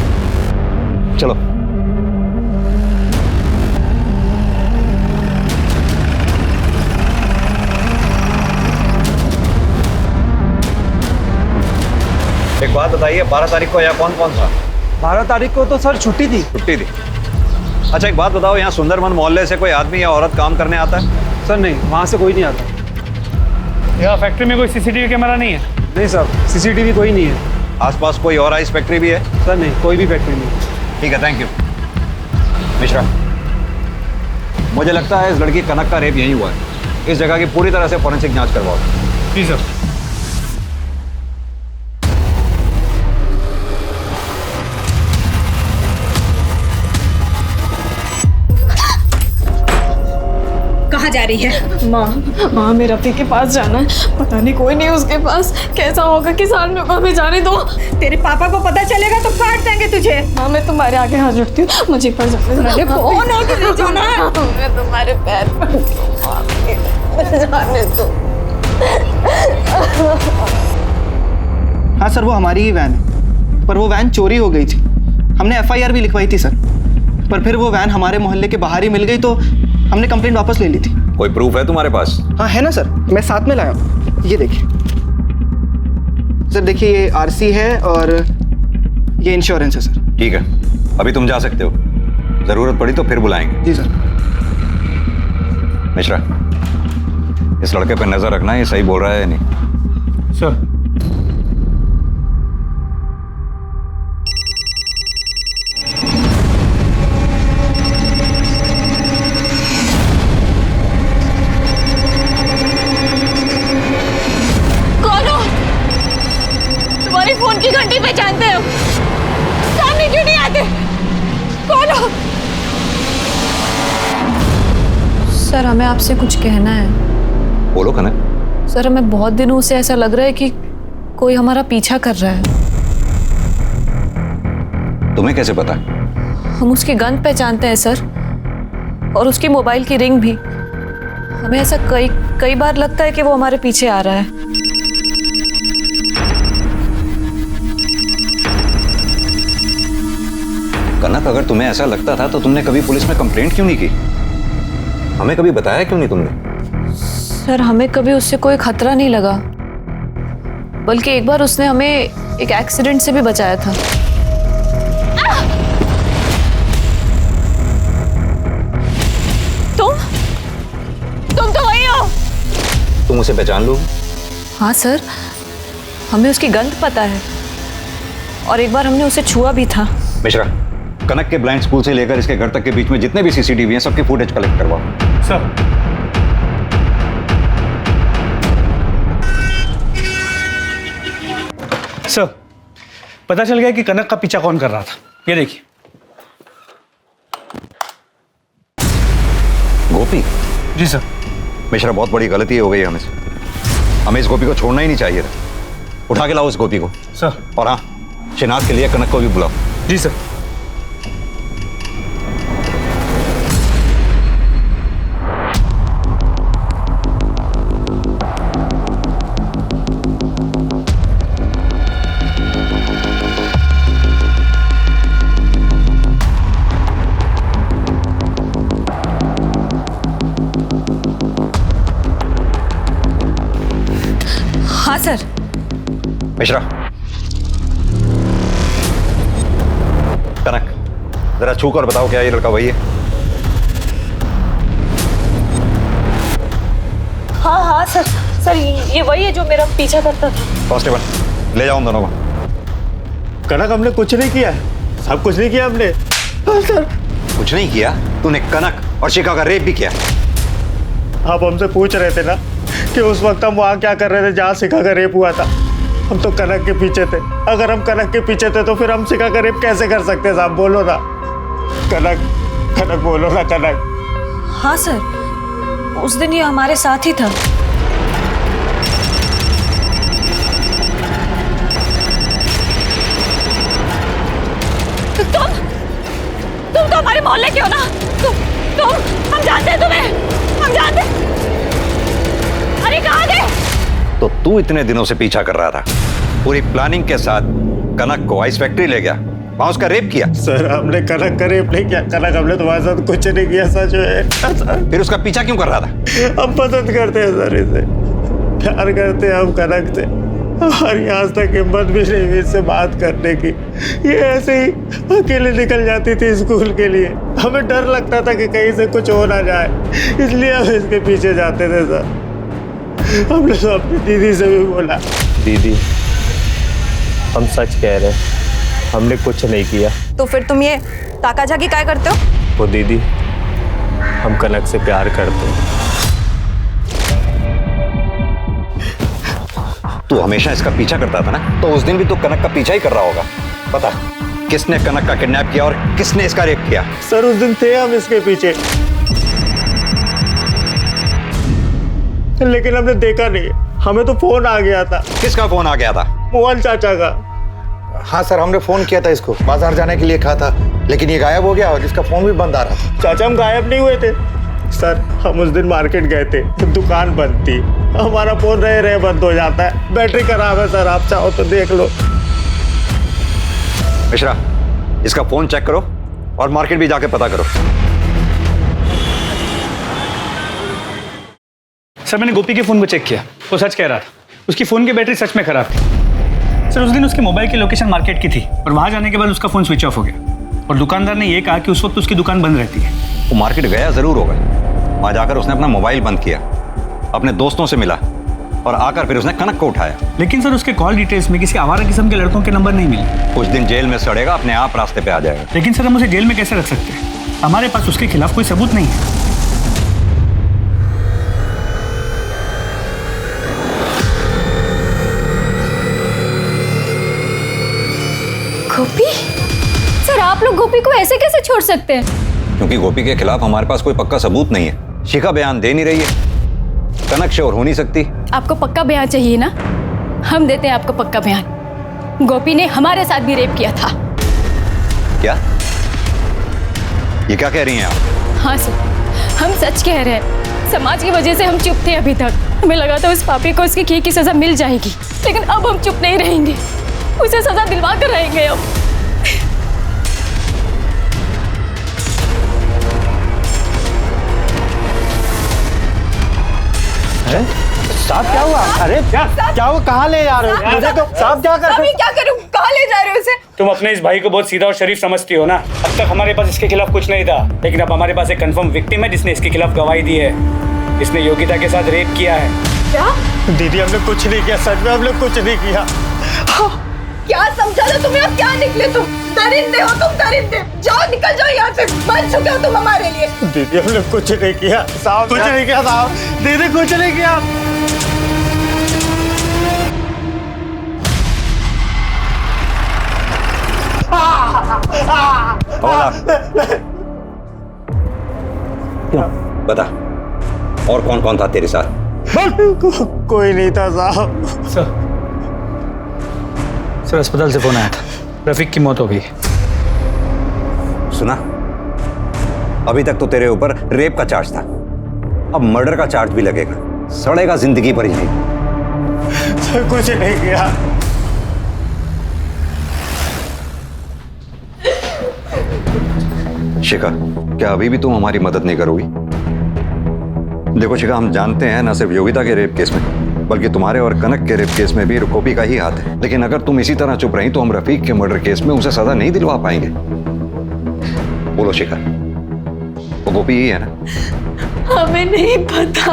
चलो। एक बात बताइए, 12 तारीख को यहाँ कौन कौन था? 12 तारीख को तो सर छुट्टी थी। छुट्टी थी। अच्छा एक बात बताओ, यहाँ सुंदरवन मोहल्ले से कोई आदमी या औरत काम करने आता है? सर नहीं, वहाँ से कोई नहीं आता। यहाँ फैक्ट्री में कोई सीसीटीवी कैमरा नहीं है? नहीं सर, सीसीटीवी कोई नहीं है। आसपास कोई और आइस फैक्ट्री भी है? सर नहीं, कोई भी फैक्ट्री नहीं। ठीक है, थैंक यू। मिश्रा, मुझे लगता है इस लड़की कनक का रेप यहीं हुआ है। इस जगह की पूरी तरह से फॉरेंसिक जांच करवाओ। जी सर। कहाँ जा रही है? माँ मेरे रफ़ी के पास जाना है। पता नहीं कोई नहीं उसके पास। कैसा होगा कि साल में हमें जाने दो। तेरे पापा को पता चलेगा तो काट देंगे तुझे। माँ मैं तुम्हारे आगे हाथ जोड़ती हूँ, मुझे पर जाने दो। अरे कौन हो तुझे जाना है? मैं तुम्हारे पैर पर जाने दो। हाँ सर, वो हमारी ही वैन है, पर वो वैन चोरी हो गई थी। हमने FIR भी लिखवाई थी सर, पर फिर वो वैन हमारे मोहल्ले के बाहर ही मिल गई तो हमने कंप्लेंट वापस ले ली थी। कोई प्रूफ है तुम्हारे पास? हाँ है ना सर, मैं साथ में लाया हूँ। ये देखिए सर, देखिए ये RC है और ये इंश्योरेंस है सर। ठीक है, अभी तुम जा सकते हो। जरूरत पड़ी तो फिर बुलाएंगे। जी सर। मिश्रा, इस लड़के पे नजर रखना, ये सही बोल रहा है या नहीं? सर। फोन की घंटी पहचानते हो? सामने क्यों नहीं आते? कौन हो? सर हमें आपसे कुछ कहना है। बोलो कनक। सर हमें बहुत दिनों से ऐसा लग रहा है कि कोई हमारा पीछा कर रहा है। तुम्हें कैसे पता? हम उसकी गंध पहचानते हैं सर, और उसकी मोबाइल की रिंग भी। हमें ऐसा कई बार लगता है कि वो हमारे पीछे आ रहा है। कनक, अगर तुम्हें ऐसा लगता था तो तुमने कभी पुलिस में कंप्लेंट क्यों नहीं की? हमें कभी बताया क्यों नहीं तुमने? सर हमें कभी उससे कोई खतरा नहीं लगा, बल्कि एक बार उसने हमें एक एक्सीडेंट से भी बचाया था। तुम तो वही हो। तुम उसे पहचान लो? हाँ सर, हमें उसकी गंध पता है, और एक बार हमने उसे छुआ भी था। मिश्रा, कनक के ब्लाइंड स्कूल से लेकर इसके घर तक के बीच में जितने भी CCTV हैं, सबकी फुटेज कलेक्ट करवाओ। सर। सर, पता चल गया कि कनक का पीछा कौन कर रहा था। ये देखिए। गोपी? जी सर। मिश्रा, बहुत बड़ी गलती हो गई है हमें से। हमें इस गोपी को छोड़ना ही नहीं चाहिए था। उठा के लाओ इस गोपी को। सर। और हाँ, शिनाख्त के लिए कनक को भी बुलाओ। जी सर। सर। मिश्रा, कनक, जरा छू कर बताओ क्या ये लड़का वही है? हाँ हाँ सर, सर ये वही है जो मेरा पीछा करता था। कांस्टेबल, ले जाओ उन दोनों को। कनक, हमने कुछ नहीं किया, सब कुछ नहीं किया हमने। सर, कुछ नहीं किया? तूने कनक और शिखा का रेप भी किया? आप हमसे पूछ रहे थे ना कि उस वक्त हम वहाँ क्या कर रहे थे जहाँ शिखा का रेप हुआ था। हम तो कनक के पीछे थे। अगर हम कनक के पीछे थे तो फिर हम शिखा का रेप कैसे कर सकते साहब? बोलो ना कनक, कनक बोलो ना कनक। हाँ सर, उस दिन ये हमारे साथ ही था। तुम तो हमारे मोहल्ले के हो ना? तुम हम जानते हैं तुम्हें, हम जानते। अरे कहाँ गए? तो तू इतने दिनों से पीछा कर रहा था, पूरी प्लानिंग के साथ कनक को आइस फैक्ट्री ले गया, वहां उसका रेप किया। सर, हमने कनक का रेप नहीं किया। कनक, हमने तुम्हारे साथ कुछ नहीं किया, सच है। फिर उसका पीछा क्यों कर रहा था? हम पसंद करते हैं सर इसे, प्यार करते हैं हम कनक से। हमारी आज तक हिम्मत भी नहीं हुई इससे बात करने की। ये ऐसे ही अकेले निकल जाती थी स्कूल के लिए। हमें डर लगता था कि कहीं से कुछ हो ना जाए, इसलिए हम इसके पीछे जाते थे सर। हमने तो अपनी दीदी से भी बोला, दीदी हम सच कह रहे हैं, हमने कुछ नहीं किया। तो फिर तुम ये ताकाझाकी क्या करते हो? वो दीदी, हम कनक से प्यार करते हैं। तू हमेशा इसका पीछा करता था ना, तो उस दिन भी तू कनक का पीछा ही कर रहा होगा। बता, किसने कनक का किडनैप किया और किसने इसका रेप किया? सर, उस दिन थे हम इसके पीछे, लेकिन हमने देखा नहीं। हमें तो फोन आ गया था। किसका फोन आ गया था? मोहन चाचा का। हाँ सर, हमने फोन किया था इसको, बाजार जाने के लिए कहा था, लेकिन ये गायब हो गया और इसका फोन भी बंद आ रहा था। चाचा, हम गायब नहीं हुए थे सर। हम उस दिन मार्केट गए थे, दुकान बंद थी। हमारा फोन रहे बंद हो जाता है, बैटरी खराब है सर। आप चाहो तो देख लो। मिश्रा, इसका फोन चेक करो और मार्केट भी जाके पता करो। सर, मैंने गोपी के फ़ोन को चेक किया, वो सच कह रहा था। उसकी फ़ोन की बैटरी सच में ख़राब थी। सर, उस दिन उसके मोबाइल की लोकेशन मार्केट की थी और वहाँ जाने के बाद उसका फ़ोन स्विच ऑफ हो गया और दुकानदार ने ये कहा कि उस वक्त उसकी दुकान बंद रहती है। वो मार्केट गया ज़रूर होगा, वहाँ जाकर उसने अपना मोबाइल बंद किया, अपने दोस्तों से मिला और आकर फिर उसने कनक को उठाया। लेकिन सर, उसके कॉल डिटेल्स में किसी आवारा किस्म के लड़कों के नंबर नहीं मिले। कुछ दिन जेल में सड़ेगा, अपने आप रास्ते पे आ जाएगा। लेकिन सर, हम उसे जेल में कैसे रख सकते हैं? हमारे पास उसके खिलाफ कोई सबूत नहीं है। गोपी? सर, आप लोग गोपी को ऐसे कैसे छोड़ सकते हैं? क्योंकि गोपी के खिलाफ हमारे पास कोई पक्का सबूत नहीं है। शिखा बयान दे नहीं रही है, कनक श्योर हो नहीं सकती। आपको पक्का बयान चाहिए ना? हम देते हैं आपको पक्का बयान। गोपी ने हमारे साथ भी रेप किया था। क्या? ये क्या कह रही हैं आप? हाँ सर, हम सच कह रहे हैं। समाज की वजह से हम चुप थे अभी तक। हमें लगा था उस पापी को उसकी की सजा मिल जाएगी, लेकिन अब हम चुप नहीं रहेंगे। उसे सजा दिलवा कर रहेंगे अब। साहब, क्या हुआ? अरे क्या हुआ? कहाँ ले जा रहे हो? मुझे तो साहब क्या कर? अभी क्या करूं? कहाँ ले जा रहे हो इसे? तुम अपने इस भाई को बहुत सीधा और शरीफ समझती हो ना। अब तक हमारे पास इसके खिलाफ कुछ नहीं था, लेकिन अब हमारे पास एक कंफर्म विक्टिम है जिसने इसके खिलाफ गवाही दी है। इसने योगिता के साथ रेप किया है। क्या? दीदी, हमने कुछ नहीं किया, सच में हमने कुछ नहीं किया। क्या समझा था तुम्हें? अब क्या निकले तुम? दरिंदे हो तुम, दरिंदे। जाओ, निकल जाओ यहाँ से। मर चुके हो तुम हमारे लिए। दीदी, हमने कुछ नहीं किया साहब, कुछ नहीं किया साहब। दीदी, कुछ नहीं किया। क्यों? बता, और कौन कौन था तेरे साथ? कोई नहीं था साहब। सर, अस्पताल से फोन आया था, रफीक की मौत हो गई। सुना? अभी तक तो तेरे ऊपर रेप का चार्ज था, अब मर्डर का चार्ज भी लगेगा। सड़ेगा जिंदगी भर यहीं। सर, कुछ नहीं किया। शिखा, क्या अभी भी तुम हमारी मदद नहीं करोगी? देखो शिखा, हम जानते हैं न सिर्फ योगिता के रेप केस में, बल्कि तुम्हारे और कनक के रेप केस में भी गोपी का ही हाथ है। लेकिन अगर तुम इसी तरह चुप रही तो हम रफीक के मर्डर केस में उसे सजा नहीं दिलवा पाएंगे। बोलो शिखा, वो गोपी ही है ना? हमें नहीं पता,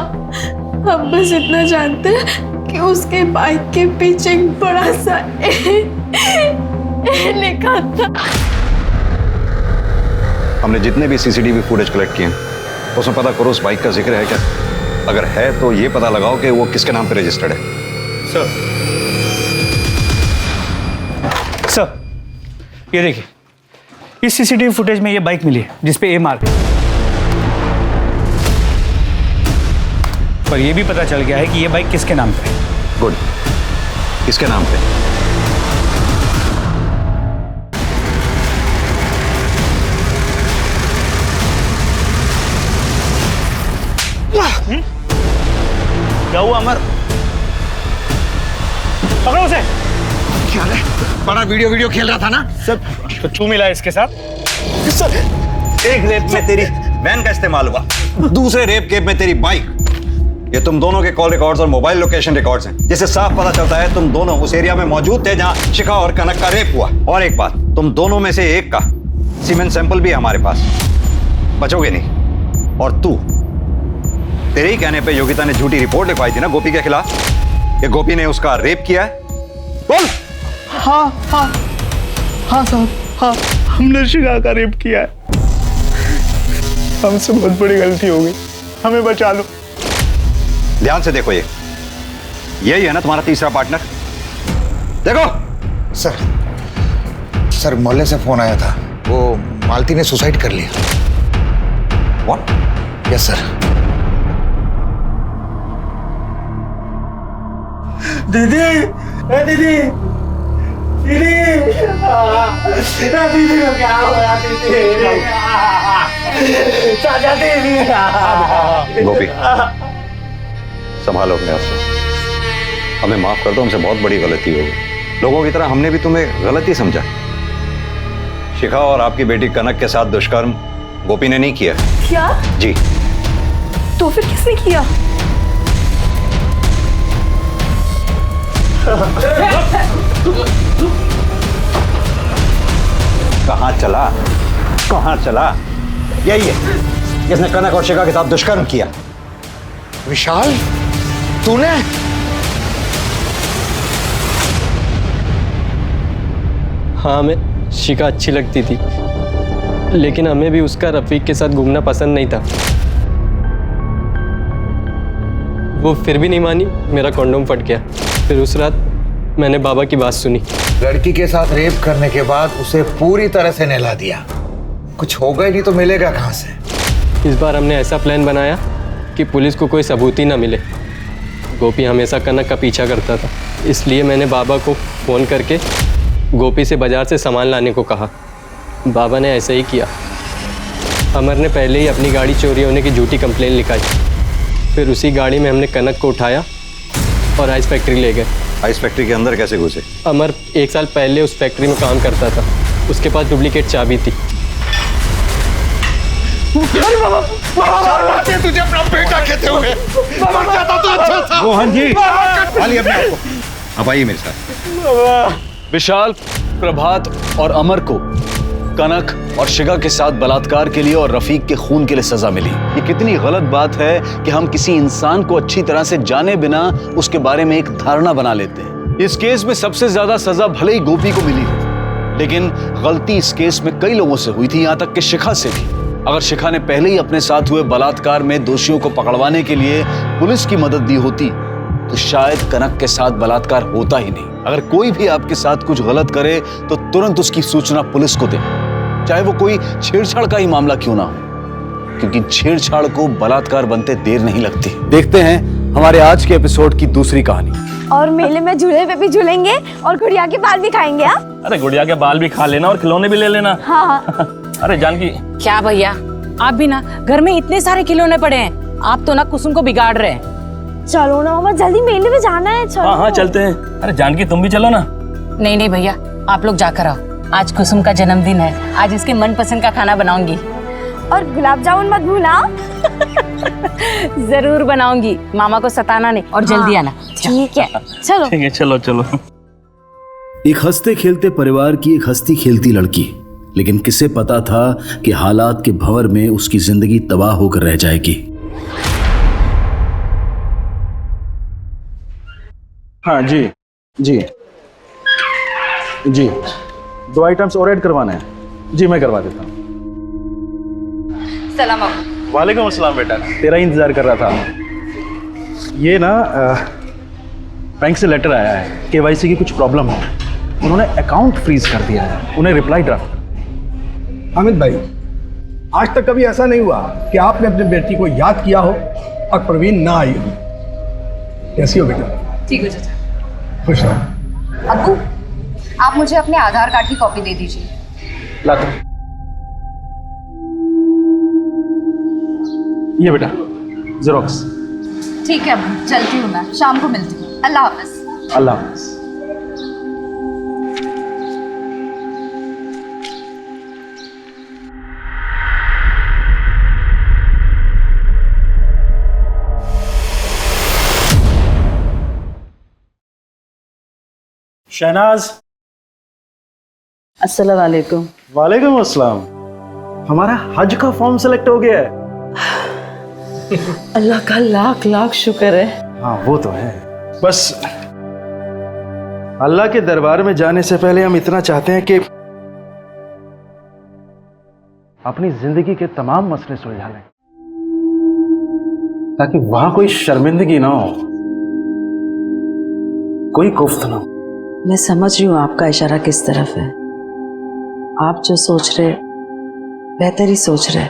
हम बस इतना जानते हैं कि उसके बाइक के पीछे एक बड़ा सा ए लिखा था। हमने जितने भी सीसीटीवी फुटेज कलेक्ट किए उसमें पता करो उस बाइक का जिक्र है क्या? अगर है तो ये पता लगाओ कि वो किसके नाम पे रजिस्टर्ड है। सर, ये देखिए, इस सीसीटीवी फुटेज में ये बाइक मिली है जिसपे ए मार्क है। पर ये भी पता चल गया है कि ये बाइक किसके नाम पे है। गुड, किसके नाम पे? क्या हुआ अमर? पकड़ो उसे। क्या है? बड़ा वीडियो खेल रहा था ना सर, तो तू मिला इसके साथ? सर, एक रेप में तेरी वैन का इस्तेमाल हुआ, दूसरे रेप केस में तेरी बाइक। ये तुम दोनों के कॉल रिकॉर्ड्स और मोबाइल लोकेशन रिकॉर्ड्स हैं, जिससे साफ पता चलता है तुम दोनों उस एरिया में मौजूद थे जहां शिखा और कनक का रेप हुआ। और एक बात, तुम दोनों में से एक का सीमेंट सैंपल भी है हमारे पास, बचोगे नहीं। और तू, तेरे ही कहने पे योगिता ने झूठी रिपोर्ट लिखवाई थी ना गोपी के खिलाफ, कि गोपी ने उसका रेप किया है। बोल। हाँ साहब, हाँ, हमने शिखा का रेप किया है। हमसे बहुत बड़ी गलती हो गई, हमें बचा लो। ध्यान से देखो, यही है ना तुम्हारा तीसरा पार्टनर? देखो। सर मोहल्ले से फोन आया था, वो मालती ने सुसाइड कर लिया। व्हाट? Yes sir. दीदी, दीदी, दीदी, दीदी को क्या हुआ? दीदी, गोपी, संभालो अपने आप को। हमें माफ कर दो, हमसे बहुत बड़ी गलती हो गई। लोगों की तरह हमने भी तुम्हें गलत ही समझा। शिखा और आपकी बेटी कनक के साथ दुष्कर्म गोपी ने नहीं किया। क्या? जी। तो फिर किसने किया? कहाँ चला? यही है जिसने कनक और शिखा के साथ दुष्कर्म किया। विशाल, तूने? हाँ, हमें शिखा अच्छी लगती थी, लेकिन हमें भी उसका रफीक के साथ घूमना पसंद नहीं था। वो फिर भी नहीं मानी, मेरा कॉन्डोम फट गया। फिर उस रात मैंने बाबा की बात सुनी। लड़की के साथ रेप करने के बाद उसे पूरी तरह से नहला दिया। कुछ होगा ही नहीं तो मिलेगा कहाँ से? इस बार हमने ऐसा प्लान बनाया कि पुलिस को कोई सबूत ही ना मिले। गोपी हमेशा कनक का पीछा करता था, इसलिए मैंने बाबा को फ़ोन करके गोपी से बाज़ार से सामान लाने को कहा। बाबा ने ऐसा ही किया। अमर ने पहले ही अपनी गाड़ी चोरी होने की झूठी कंप्लेन लिखाई। फिर उसी गाड़ी में हमने कनक को उठाया और आइस फैक्ट्री ले गए। आइस फैक्ट्री के अंदर कैसे घुसे? अमर 1 साल पहले उस फैक्ट्री में काम करता था, उसके पास डुप्लीकेट चाबी थी। अरे बाबा, तुझे अपना बेटा कहते हुए मर जाता तो अच्छा था। मोहन जी, वाली अपने आप को। अब आइए मेरे साथ। विशाल, प्रभात और अमर को कनक और शिखा के साथ बलात्कार के लिए और रफीक के खून के लिए सजा मिली। ये कितनी गलत बात है कि हम किसी इंसान को अच्छी तरह से जाने बिना उसके बारे में एक धारणा बना लेते हैं। इस केस में सबसे ज्यादा सजा भले ही गोपी को मिली है, लेकिन गलती इस केस में कई लोगों से हुई थी, यहां तक कि शिखा से भी। अगर शिखा ने पहले ही अपने साथ हुए बलात्कार में दोषियों को पकड़वाने के लिए पुलिस की मदद दी होती तो शायद कनक के साथ बलात्कार होता ही नहीं। अगर कोई भी आपके साथ कुछ गलत करे तो तुरंत उसकी सूचना पुलिस को दें, चाहे वो कोई छेड़छाड़ का ही मामला क्यों ना हो, क्योंकि छेड़छाड़ को बलात्कार बनते देर नहीं लगती। देखते हैं हमारे आज के एपिसोड की दूसरी कहानी। और मेले में झूले पे भी झूलेंगे और गुड़िया के बाल भी खाएंगे। अरे गुड़िया के बाल भी खा लेना और खिलौने भी ले लेना। हाँ। अरे जानकी, क्या भैया, आप भी ना घर में इतने सारे खिलौने पड़े हैं, आप तो ना कुसुम को बिगाड़ रहे हैं। चलो ना मामा, जल्दी मेले में जाना है। चलो। हाँ चलते हैं। अरे जानकी, तुम भी चलो ना। नहीं भैया, आप लोग जाकर आओ। आज कुसुम का जन्मदिन है, आज इसके मनपसंद का खाना बनाऊंगी। और गुलाब जामुन मत भूलना। जरूर बनाऊंगी, मामा को सताना नहीं और जल्दी आना। ठीक है, चलो। ठीक है, चलो चलो। एक हंसते खेलते परिवार की एक हंसती खेलती लड़की, लेकिन किसे पता था कि हालात के भंवर में उसकी जिंदगी तबाह होकर रह जाएगी। हाँ जी जी जी, 2 आइटम्स और ऐड करवाना है जी, मैं करवा देता हूँ। सलाम। वालेकुम अस्सलाम बेटा, तेरा ही इंतजार कर रहा था। ये ना बैंक से लेटर आया है, केवाईसी की कुछ प्रॉब्लम है, उन्होंने अकाउंट फ्रीज कर दिया है, उन्हें रिप्लाई ड्राफ्ट। हामिद भाई, आज तक कभी ऐसा नहीं हुआ कि आपने अपनी बेटी को याद किया हो और परवीन ना आई हो। कैसी हो बेटा? ठीक है चाचा। खुश रहो। अब्बू, आप मुझे अपने आधार कार्ड की कॉपी दे दीजिए। लाता हूं। ये बेटा जेरोक्स। ठीक है अब्बू, चलती हूँ मैं, शाम को मिलती हूँ। अल्लाह हाफिज। अल्लाह हाफिज। शहनाज। अस्सलाम वालेकुम। वालेकुम अस्सलाम। हमारा हज का फॉर्म सेलेक्ट हो गया है। अल्लाह का लाख लाख शुक्र है। हाँ वो तो है, बस अल्लाह के दरबार में जाने से पहले हम इतना चाहते हैं कि अपनी जिंदगी के तमाम मसले सुलझा लें, ताकि वहां कोई शर्मिंदगी ना हो, कोई कुफ्त ना हो। मैं समझ रही हूँ आपका इशारा किस तरफ है। आप जो सोच रहे बेहतर ही सोच रहे।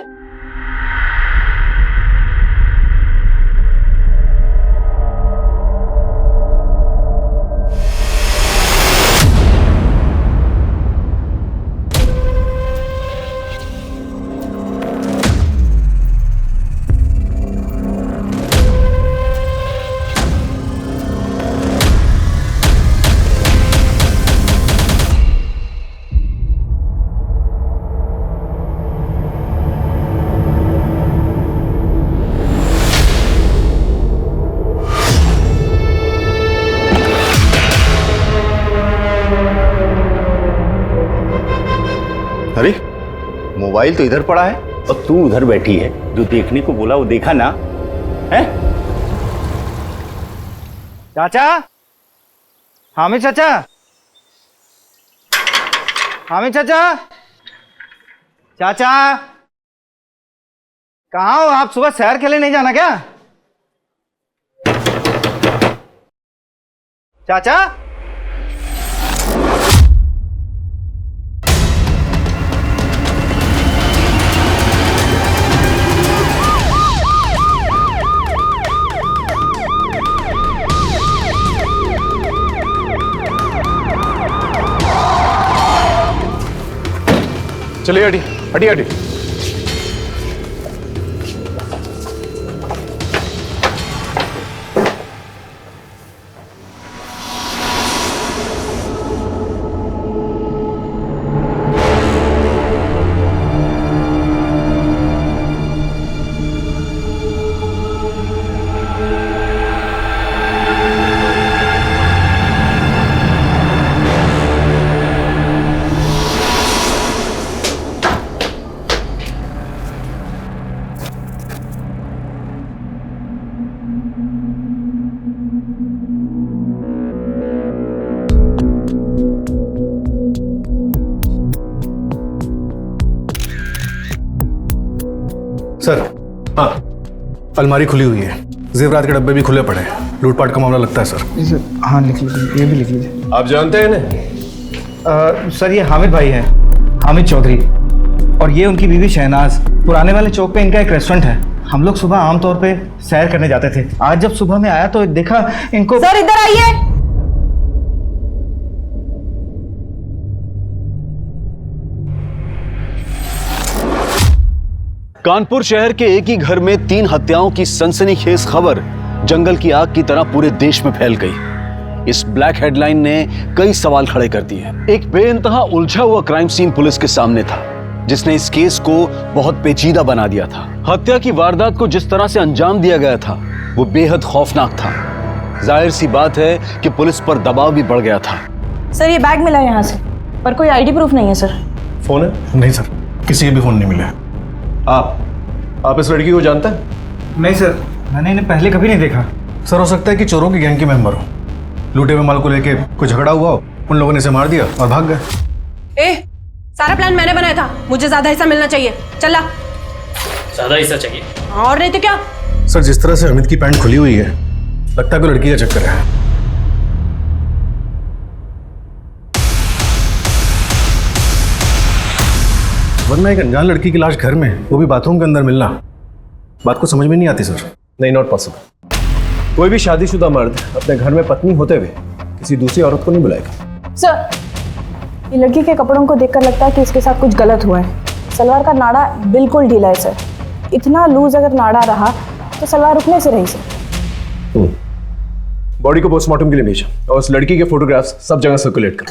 अरे मोबाइल तो इधर पड़ा है और तू उधर बैठी है। जो देखने को बोला वो देखा ना है? चाचा, हामिद चाचा, हामिद चाचा, चाचा कहाँ हो आप? सुबह सैर के लिए नहीं जाना क्या? चाचा, चलिए हटी हटी हटी। सर, हाँ अलमारी खुली हुई है, जेवरात के डब्बे भी खुले पड़े हैं, लूटपाट का मामला लगता है सर। हाँ लिख लीजिए, ये भी लिख लीजिए। आप जानते हैं इन्हें? सर ये हामिद भाई हैं, हामिद चौधरी, और ये उनकी बीवी शहनाज। पुराने वाले चौक पे इनका एक रेस्टोरेंट है। हम लोग सुबह आमतौर पे सैर करने जाते थे। आज जब सुबह में आया तो देखा इनको। सर इधर आइए। कानपुर शहर के एक ही घर में 3 हत्याओं की सनसनीखेज खबर जंगल की आग की तरह पूरे देश में फैल गई। इस ब्लैक हेडलाइन ने कई सवाल खड़े कर दिए। एक बेइंतहा उलझा हुआ क्राइम सीन पुलिस के सामने था। जिसने इस केस को बहुत पेचीदा बना दिया था। हत्या की वारदात को जिस तरह से अंजाम दिया गया था वो बेहद खौफनाक था। जाहिर सी बात है कि पुलिस पर दबाव भी बढ़ गया था। सर ये बैग मिला यहाँ से, पर कोई आईडी प्रूफ नहीं है सर। फोन है? नहीं सर, किसी के भी फोन नहीं मिले। आप इस लड़की को जानते हैं? नहीं सर, मैंने इन्हें पहले कभी नहीं देखा। सर हो सकता है कि चोरों की गैंग के मेंबर हो। लूटे हुए माल को लेके कोई झगड़ा हुआ हो, उन लोगों ने इसे मार दिया और भाग गए। सारा प्लान मैंने बनाया था, मुझे ज्यादा हिस्सा मिलना चाहिए। चला ज्यादा हिस्सा चाहिए और नहीं तो क्या। सर जिस तरह से अमित की पैंट खुली हुई है, लगता है कोई लड़की का चक्कर है। वरना एक अनजान लड़की की लाश घर में, वो भी बाथरूम के अंदर मिलना, बात को समझ में नहीं आती सर। नहीं, नॉट पॉसिबल। कोई भी शादीशुदा मर्द अपने घर में पत्नी होते हुए किसी दूसरी औरत को नहीं बुलाएगा। सर ये लड़की के कपड़ों को देखकर लगता है कि इसके साथ कुछ गलत हुआ है। सलवार का नाड़ा बिल्कुल ढीला है सर। इतना लूज अगर नाड़ा रहा तो सलवार रुकने से रही सर। बॉडी को पोस्टमार्टम के लिए भेजा और उस लड़की के फोटोग्राफ्स सब जगह सर्कुलेट कर।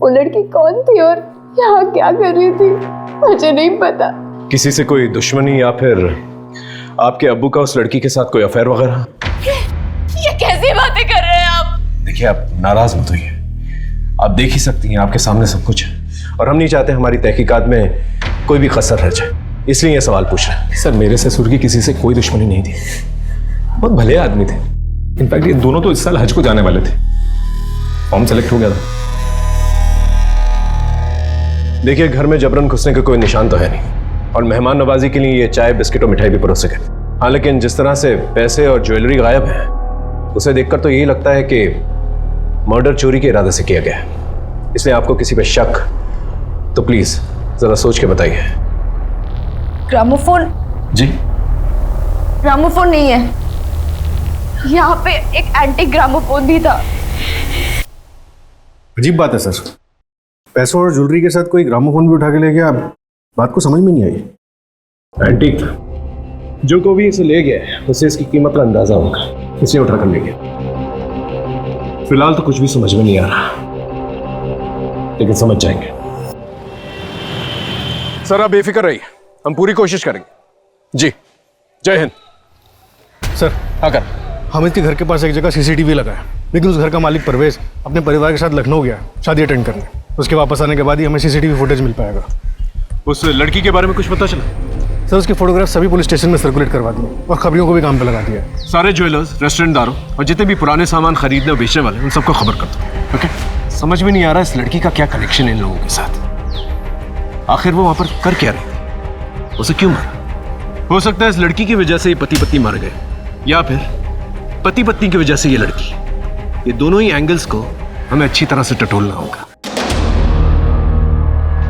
वो लड़की कौन थी और यहाँ क्या कर रही थी, मुझे नहीं पता। किसी से कोई दुश्मनी या फिर आपके अब्बू का उस लड़की के साथ कोई अफेयर वगैरह? ये कैसी बातें कर रहे हैं आप? देखिए, आप नाराज मत होइए। आप देख ही सकती हैं, आपके सामने सब कुछ है और हम नहीं चाहते हमारी तहकीकात में कोई भी कसर रह जाए, इसलिए ये सवाल पूछ रहे हैं। सर मेरे ससुर की किसी से कोई दुश्मनी नहीं थी, बहुत भले आदमी थे। इनफैक्ट ये दोनों तो इस साल हज को जाने वाले थे। फॉर्म सेलेक्ट हो गया था। देखिए, घर में जबरन घुसने का कोई निशान तो है नहीं और मेहमान नवाजी के लिए ये चाय बिस्किट और मिठाई भी परोसे गए। हाँ, लेकिन जिस तरह से पैसे और ज्वेलरी गायब है, उसे देखकर तो यही लगता है कि मर्डर चोरी के इरादे से किया गया है। इसलिए आपको किसी पे शक तो प्लीज जरा सोच के बताइए। ग्रामोफोन? जी, ग्रामोफोन नहीं है, यहाँ पे एक एंटी ग्रामोफोन भी था। अजीब बात है सर, पैसों और ज्वेलरी के साथ कोई ग्रामोफोन भी उठा के ले गया। बात को समझ में नहीं आई। एंटीक था, जो को भी इसे ले गया उसे इसकी कीमत का अंदाजा होगा, इसलिए उठा कर ले गया। फिलहाल तो कुछ भी समझ में नहीं आ रहा, लेकिन समझ जाएंगे। सर आप बेफिक्र रहिए, हम पूरी कोशिश करेंगे। जी, जय हिंद। सर आकर हामिद के घर के पास एक जगह सीसीटीवी लगा है, लेकिन उस घर का मालिक परवेज अपने परिवार के साथ लखनऊ गया शादी अटेंड करने। उसके वापस आने के बाद ही हमें सीसीटीवी फुटेज मिल पाएगा। उस लड़की के बारे में कुछ पता चला? सर उसके फोटोग्राफ सभी पुलिस स्टेशन में सर्कुलेट करवा दिए और खबरियों को भी काम पे लगा दिया। सारे ज्वेलर्स, रेस्टोरेंटदारों और जितने भी पुराने सामान खरीदने और बेचने वाले उन सबको खबर कर दो। ओके? समझ में नहीं आ रहा इस लड़की का क्या कनेक्शन है इन लोगों के साथ। आखिर वो वहां पर कर क्या रही थी? उसे क्यों मारा? हो सकता है इस लड़की की वजह से ये पति पत्नी मर गए, या फिर पति पत्नी की वजह से ये लड़की। ये दोनों ही एंगल्स को हमें अच्छी तरह से टटोलना होगा।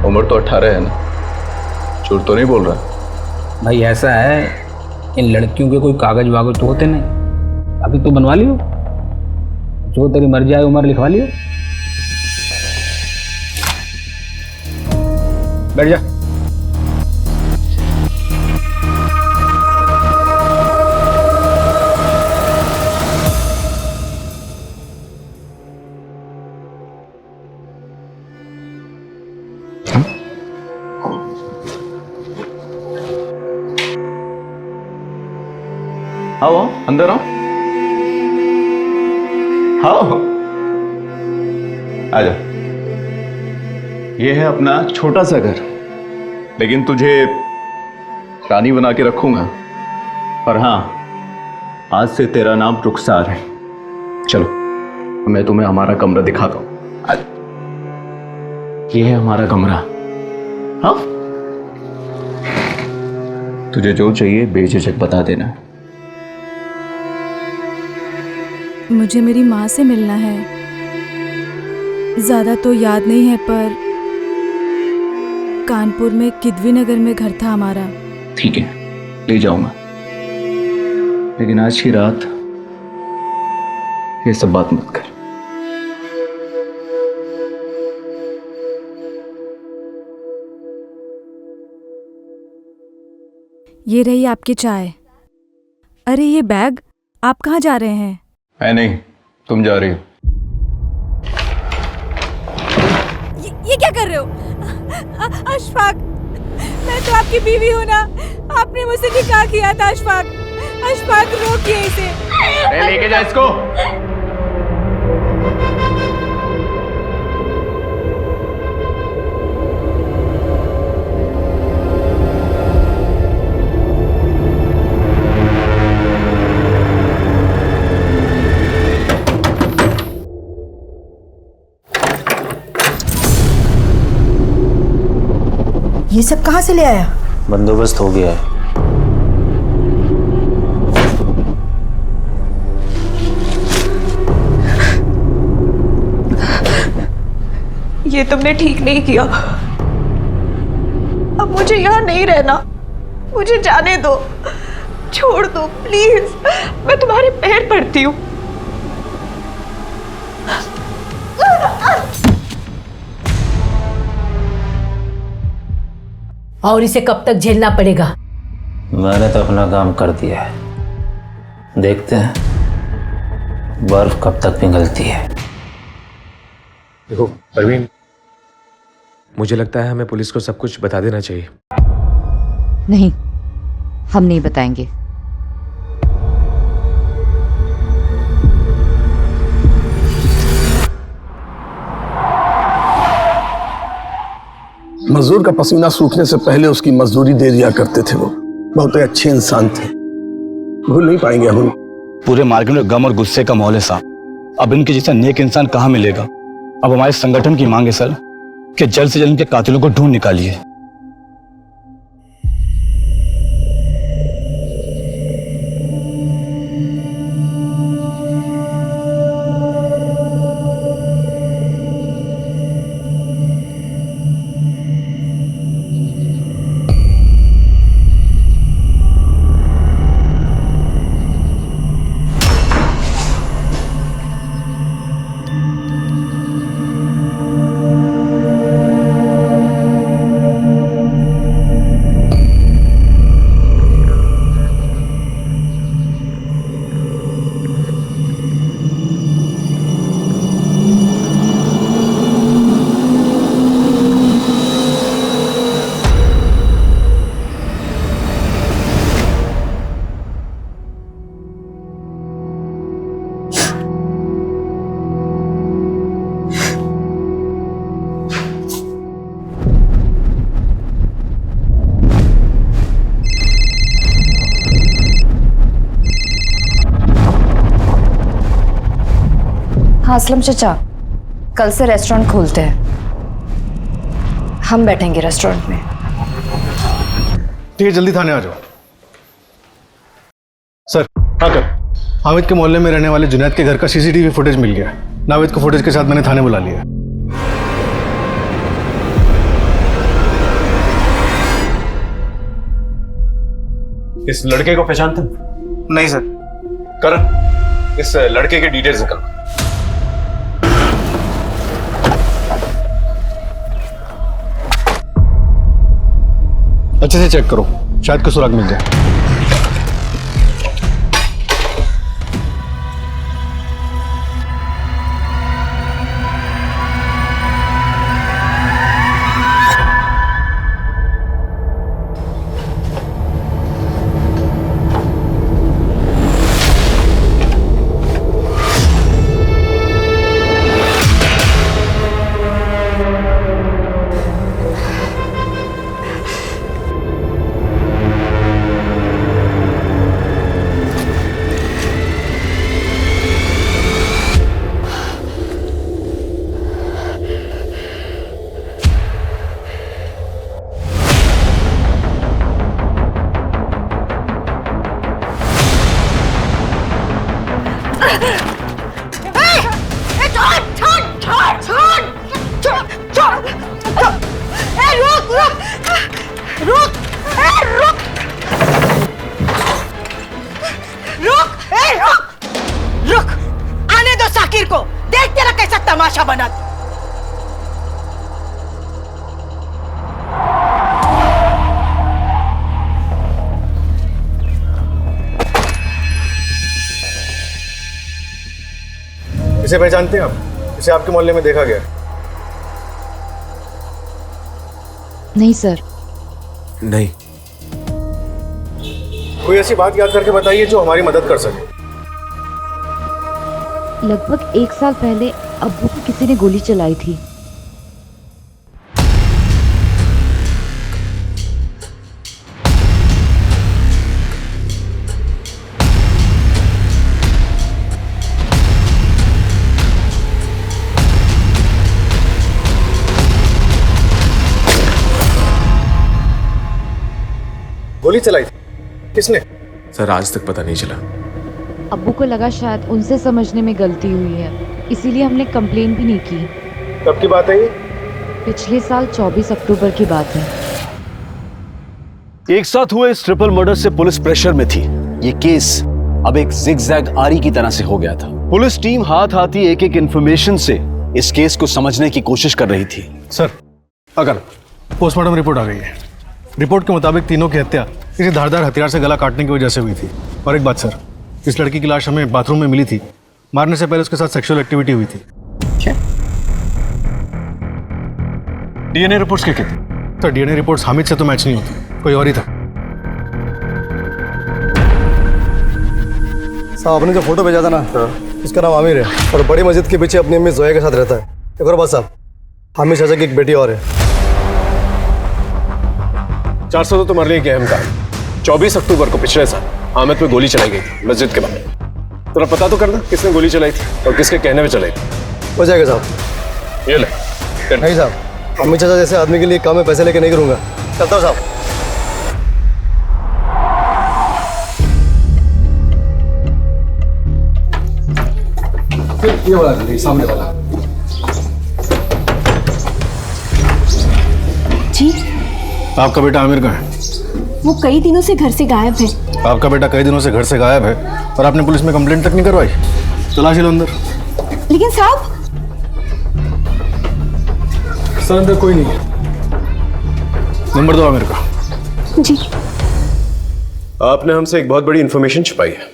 उम्र तो 18 है ना, झूठ तो नहीं बोल रहा? भाई ऐसा है, इन लड़कियों के कोई कागज वागज तो होते नहीं। अभी तो बनवा लियो, जो तेरी मर्जी आए उम्र लिखवा लियो। बैठ जा। आओ अंदर आओ, आओ आ जाओ। ये है अपना छोटा सा घर, लेकिन तुझे रानी बना के रखूंगा। और हाँ, आज से तेरा नाम रुखसार है। चलो मैं तुम्हें हमारा कमरा दिखाता हूँ। ये है हमारा कमरा। हाँ, तुझे जो चाहिए बेझिझक बता देना। मुझे मेरी माँ से मिलना है। ज़्यादा तो याद नहीं है, पर कानपुर में किदवी नगर में घर था हमारा। ठीक है, ले जाऊंगा, लेकिन आज की रात ये सब बात मत कर। ये रही आपकी चाय। अरे ये बैग, आप कहाँ जा रहे हैं? है नहीं, तुम जा रही हो। ये क्या कर रहे हो? अशफाक, मैं तो आपकी बीवी हूँ ना। आपने मुझसे निकाह किया था अशफाक। अशफाक, रोकिए इसे। लेके जा इसको। ये सब कहाँ से ले आया? बंदोबस्त हो गया है। ये तुमने ठीक नहीं किया। अब मुझे यहाँ नहीं रहना, मुझे जाने दो, छोड़ दो प्लीज, मैं तुम्हारे पैर पड़ती हूँ। और इसे कब तक झेलना पड़ेगा? मैंने तो अपना काम कर दिया है, देखते हैं बर्फ कब तक पिघलती है। देखो परवीन, मुझे लगता है हमें पुलिस को सब कुछ बता देना चाहिए। नहीं, हम नहीं बताएंगे। मजदूर का पसीना सूखने से पहले उसकी मजदूरी दे दिया करते थे। वो बहुत अच्छे इंसान थे, भूल नहीं पाएंगे हम। पूरे मार्केट में गम और गुस्से का माहौल है साहब। अब इनके जैसा नेक इंसान कहाँ मिलेगा? अब हमारे संगठन की मांग है सर कि जल्द से जल्द इनके कातिलों को ढूंढ निकालिए। हाँ असलम चाचा, कल से रेस्टोरेंट खोलते हैं, हम बैठेंगे रेस्टोरेंट में। ठीक है, जल्दी थाने आ जाओ। सर, हाँ कर। हामिद के मोहल्ले में रहने वाले जुनैद के घर का सीसीटीवी फुटेज मिल गया। नाविद को फुटेज के साथ मैंने थाने बुला लिया। इस लड़के को पहचानते? नहीं सर। करण, इस लड़के के डिटेल्स निकल। अच्छे से चेक करो, शायद कोई सुराग मिल जाए। तमाशा बना। इसे पहचानते हैं आप? इसे आपके मोहल्ले में देखा गया? नहीं सर। नहीं। कोई ऐसी बात याद करके बताइए जो हमारी मदद कर सके। लगभग 1 साल पहले अब्बू को किसी ने गोली चलाई थी। गोली चलाई थी? किसने? सर आज तक पता नहीं चला। अब्बू को लगा शायद उनसे समझने में गलती हुई है, इसीलिए हमने कंप्लेन भी नहीं की। कब की बात है ये? पिछले साल 24 अक्टूबर की बात है। एक साथ हुए इस ट्रिपल मर्डर से पुलिस प्रेशर में थी। ये केस अब एक जिगजैग आरी की तरह से हो गया था। पुलिस टीम हाथ आती एक एक इंफॉर्मेशन से इस केस को समझने की कोशिश कर रही थी। सर, अगर पोस्टमार्टम रिपोर्ट आ गई है। रिपोर्ट के मुताबिक तीनों की हत्या किसी धारदार हथियार से गला काटने की वजह से हुई थी। और एक बात सर, इस लड़की की लाश हमें बाथरूम में मिली थी। मारने से पहले उसके साथ सेक्सुअल एक्टिविटी हुई थी। डीएनए रिपोर्ट्स क्या कहती? सर डीएनए रिपोर्ट्स हामिद से तो मैच नहीं होती, कोई और ही था। साहब आपने जो फोटो भेजा था ना, इसका नाम आमिर है और बड़ी मस्जिद के पीछे अपनी अम्मी जोया के साथ रहता है। एक और बात साहब, हामिद चाचा की एक बेटी और है। 400 तो मर लिया क्या हमका। 24 अक्टूबर को पिछले साल हामिद में गोली चलाई गई थी मस्जिद के बाहर। थोड़ा पता तो करना किसने गोली चलाई थी और किसके कहने में चलाई थी। हो जाएगा साहब। ये ले। नहीं साहब, अम्मी चाचा जैसे आदमी के लिए काम में पैसे लेके नहीं करूंगा। चलता हूँ साहब। ये वाला सामने वाला। जी आपका बेटा आमिर कहाँ है? वो कई दिनों से घर से गायब है। आपका बेटा कई दिनों से घर से गायब है और आपने पुलिस में कंप्लेंट तक नहीं करवाई? तलाशी लो अंदर। लेकिन साहब। सर अंदर कोई नहीं। नंबर दो आमिर का। जी। आपने हमसे एक बहुत बड़ी इंफॉर्मेशन छुपाई है।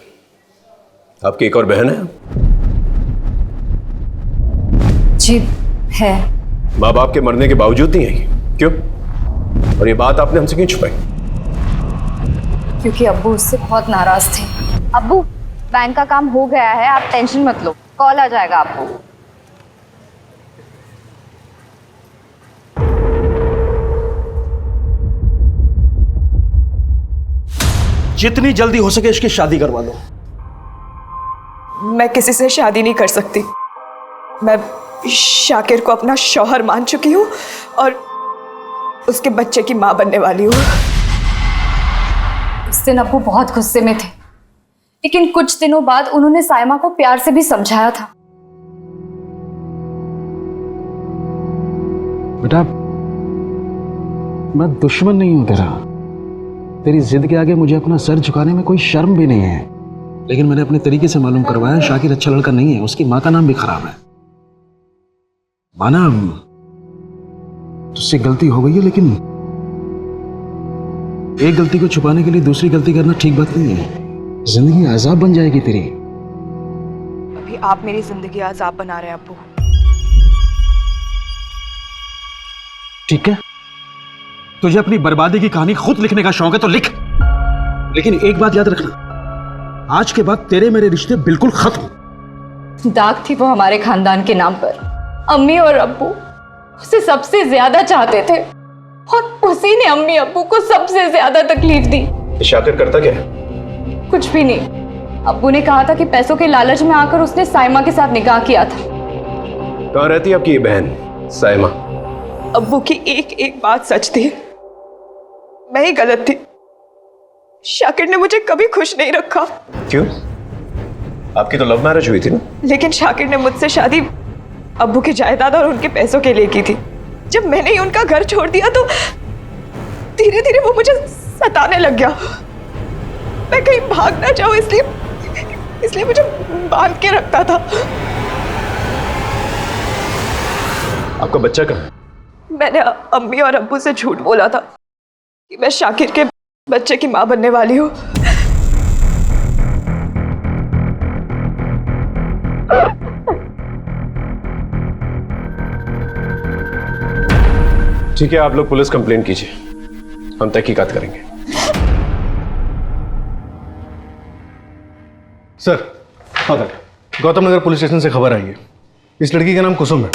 आपकी एक और बहन है? जी है। माँ बाप के मरने के बावजूद नहीं है? क्यों? और ये बात आपने हमसे क्यों छुपाई? क्योंकि अब्बू उससे बहुत नाराज थे। अब्बू, बैंक का काम हो गया है, आप टेंशन मत लो, कॉल आ जाएगा आपको। जितनी जल्दी हो सके इसकी शादी करवा दो। मैं किसी से शादी नहीं कर सकती। मैं शाकिर को अपना शौहर मान चुकी हूँ और उसके बच्चे की माँ बनने वाली हूँ। उस दिन अब्बू बहुत गुस्से में थे, लेकिन कुछ दिनों बाद उन्होंने साइमा को प्यार से भी समझाया था। बेटा, मैं दुश्मन नहीं हूं तेरा। तेरी जिद के आगे मुझे अपना सर झुकाने में कोई शर्म भी नहीं है। लेकिन मैंने अपने तरीके से मालूम करवाया शाकिर अच्छा लड़का नहीं है, उसकी माँ का नाम भी खराब है। माना तुझसे गलती हो गई है, लेकिन एक गलती को छुपाने के लिए दूसरी गलती करना ठीक बात नहीं है। जिंदगी अजाब बन जाएगी तेरी। अभी आप मेरी जिंदगी अजाब बना रहे हैं अब्बू। ठीक है, तुझे अपनी बर्बादी की कहानी खुद लिखने का शौक है तो लिख, लेकिन एक बात याद रखना, आज के बाद तेरे मेरे रिश्ते बिल्कुल खत्म। दाग थी वो हमारे खानदान के नाम पर। अम्मी और अब्बू उसे सबसे ज्यादा चाहते थे और उसी ने अम्मी अब्बू को सबसे ज्यादा तकलीफ दी। शाकिर करता क्या है? कुछ भी नहीं। अब्बू ने कहा था कि पैसों के लालच में आकर उसने साइमा के साथ निकाह किया था। कहाँ रहती है आपकी ये बहन साइमा? अब्बू की एक एक बात सच थी। मैं ही गलत थी। शाकिर ने मुझे कभी खुश नहीं रखा। क्यों? आपकी तो लव मैरिज हुई थी ना? लेकिन शाकिर ने मुझसे शादी अब्बू की जायदाद और उनके पैसों के लिए की थी। जब मैंने ही उनका घर छोड़ दिया तो धीरे धीरे वो मुझे सताने लग गया। मैं कहीं भाग ना जाऊं इसलिए मुझे बांध के रखता था। आपका बच्चा कहाँ है? मैंने अम्मी और अब्बू से झूठ बोला था कि मैं शाकिर के बच्चे की मां बनने वाली हूँ। ठीक है, आप लोग पुलिस कंप्लेंट कीजिए, हम तहकीकात करेंगे। Sir Gautam Nagar police station से खबर आई है, इस लड़की का नाम कुसुम है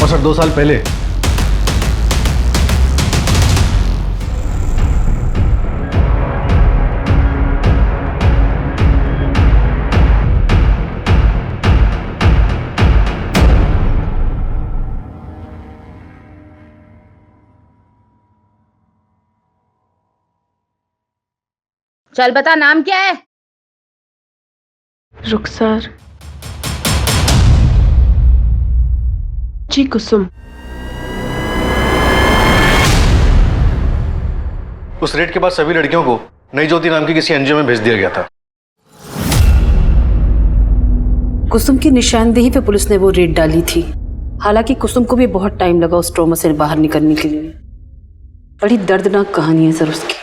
और सर 2 साल पहले चल बता, नाम क्या है? रुखसार जी कुसुम। उस रेड के बाद सभी लड़कियों को नई ज्योति नाम की किसी एनजीओ में भेज दिया गया था। कुसुम की निशानदेही पे पुलिस ने वो रेड डाली थी। हालांकि कुसुम को भी बहुत टाइम लगा उस ट्रॉमा से बाहर निकलने के लिए। बड़ी दर्दनाक कहानी है सर उसकी।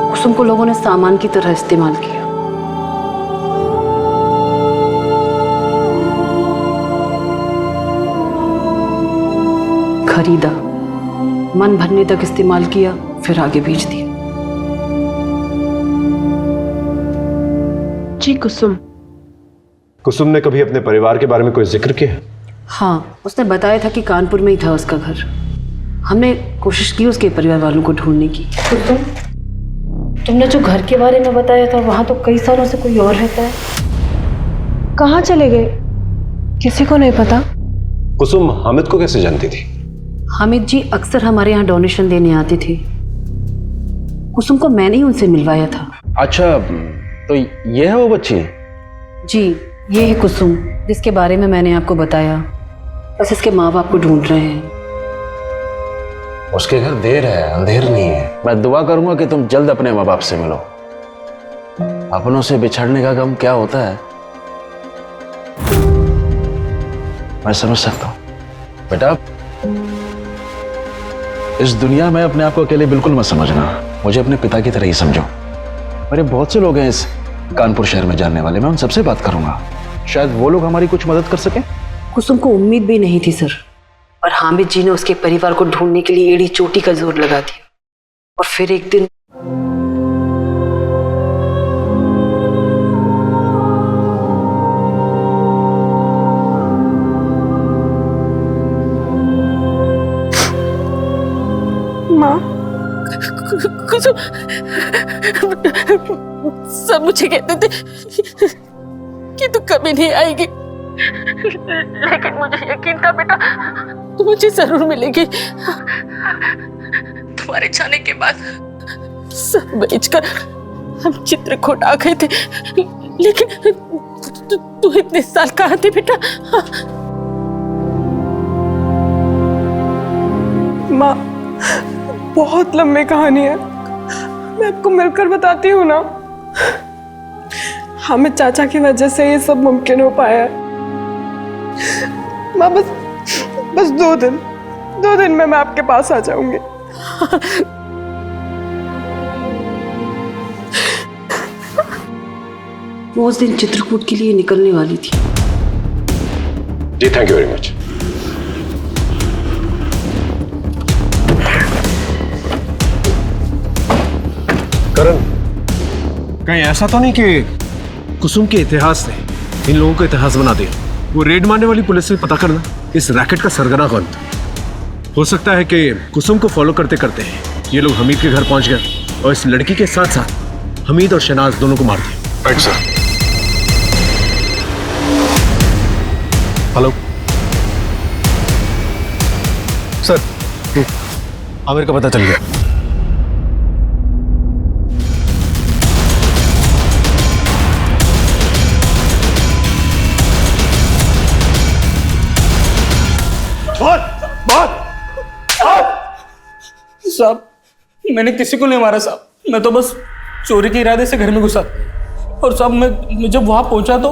कुसुम को लोगों ने सामान की तरह इस्तेमाल किया। खरीदा, मन भरने तक इस्तेमाल किया, फिर आगे बेच दिया। जी कुसुम। कुसुम ने कभी अपने परिवार के बारे में कोई जिक्र किया? हाँ, उसने बताया था कि कानपुर में ही था उसका घर। हमने कोशिश की उसके परिवार वालों को ढूंढने की। तुमने जो घर के बारे में बताया था, वहां तो कई सालों से कोई और रहता है। कहाँ चले गए? किसी को नहीं पता। कुसुम हामिद को कैसे जानती थी? हामिद जी अक्सर हमारे यहाँ डोनेशन देने आते थे। कुसुम को मैंने ही उनसे मिलवाया था। अच्छा, तो ये है वो बच्ची? जी, ये है कुसुम जिसके बारे में मैंने आपको बताया। बस इसके माँ बाप को ढूंढ रहे हैं। उसके घर देर है, अंधेर नहीं है। मैं दुआ करूंगा कि तुम जल्द अपने माँ बाप से मिलो। अपनों से बिछड़ने का गम क्या होता है मैं समझ सकता हूं। बेटा, इस दुनिया में अपने आप को अकेले बिल्कुल मत समझना। मुझे अपने पिता की तरह ही समझो। मेरे बहुत से लोग हैं इस कानपुर शहर में जानने वाले, मैं उन सबसे बात करूंगा। शायद वो लोग हमारी कुछ मदद कर सके। कुसुम को उम्मीद भी नहीं थी सर, और हामिद जी ने उसके परिवार को ढूंढने के लिए एड़ी चोटी का जोर लगा दिया। और फिर एक दिन माँ, कुसुम सब मुझे कहते थे कि तू कभी नहीं आएगी, लेकिन मुझे यकीन था बेटा तू मुझे जरूर मिलेगी। तुम्हारे जाने के बाद सब बेचकर हम चित्रकूट आ गए थे, लेकिन तू इतने साल कहाँ थे बेटा? माँ, बहुत लंबी कहानी है, मैं आपको मिलकर बताती हूँ ना। हामिद चाचा की वजह से ये सब मुमकिन हो पाया है। माँ, बस 2 दिन में मैं आपके पास आ जाऊंगी। वो उस दिन चित्रकूट के लिए निकलने वाली थी। जी, थैंक यू वेरी मच। करण, कहीं ऐसा तो नहीं कि कुसुम के इतिहास ने इन लोगों का इतिहास बना दिया? वो रेड मारने वाली पुलिस से पता करना इस रैकेट का सरगना कौन था। हो सकता है कि कुसुम को फॉलो करते करते ये लोग हमीद के घर पहुंच गए और इस लड़की के साथ साथ हमीद और शहनाज दोनों को मार दिया। Right sir. Hello sir, Aamir का पता चल गया। साहब, मैंने किसी को नहीं मारा साहब, मैं तो बस चोरी के इरादे से घर में घुसा। और साहब मैं जब वहां पहुंचा तो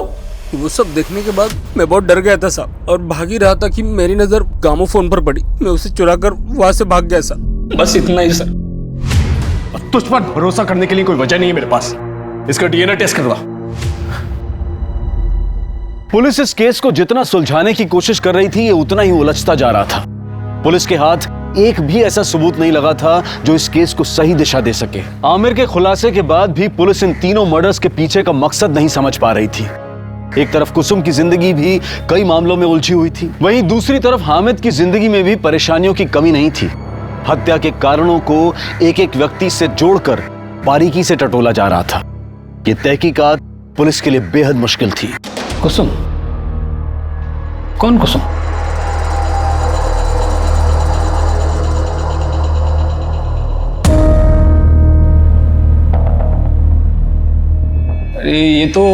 वो सब देखने के बाद मैं बहुत डर गया था साहब, और भाग ही रहा था कि मेरी नजर गामो फोन पर पड़ी। मैं उसे चुरा कर वहां से भाग गया साहब। बस इतना ही सर। तुझ पर भरोसा करने के लिए कोई वजह नहीं है मेरे पास। इसका डीएनए टेस्ट करवा। पुलिस इस केस को जितना सुलझाने की कोशिश कर रही थी, ये उतना ही उलझता जा रहा था। पुलिस के हाथ एक भी ऐसा सबूत नहीं लगा था जो इस केस को सही दिशा दे सके। आमिर के खुलासे के बाद भी पुलिस इन तीनों मर्डर्स के पीछे का मकसद नहीं समझ पा रही थी। एक तरफ कुसुम की जिंदगी भी कई मामलों में उलझी हुई थी, वहीं दूसरी तरफ हामिद की जिंदगी में भी परेशानियों की कमी नहीं थी। हत्या के कारणों को एक एक व्यक्ति से जोड़कर बारीकी से टटोला जा रहा था। ये तहकीकात पुलिस के लिए बेहद मुश्किल थी। कुसुम? कौन कुसुम? अरे ये तो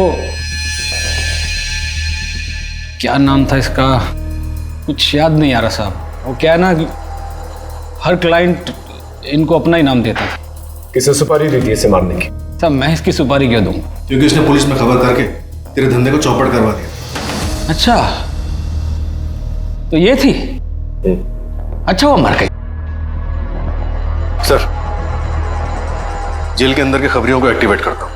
क्या नाम था इसका, कुछ याद नहीं आ रहा साहब। वो क्या है ना कि हर क्लाइंट इनको अपना ही नाम देता था। किसे सुपारी दी थी इसे मारने की? साहब मैं इसकी सुपारी क्यों दूंगा? क्योंकि उसने पुलिस में खबर करके तेरे धंधे को चौपट करवा दिया। अच्छा तो ये थी? अच्छा वो मर गई। सर, जेल के अंदर के खबरियों को एक्टिवेट करता हूँ।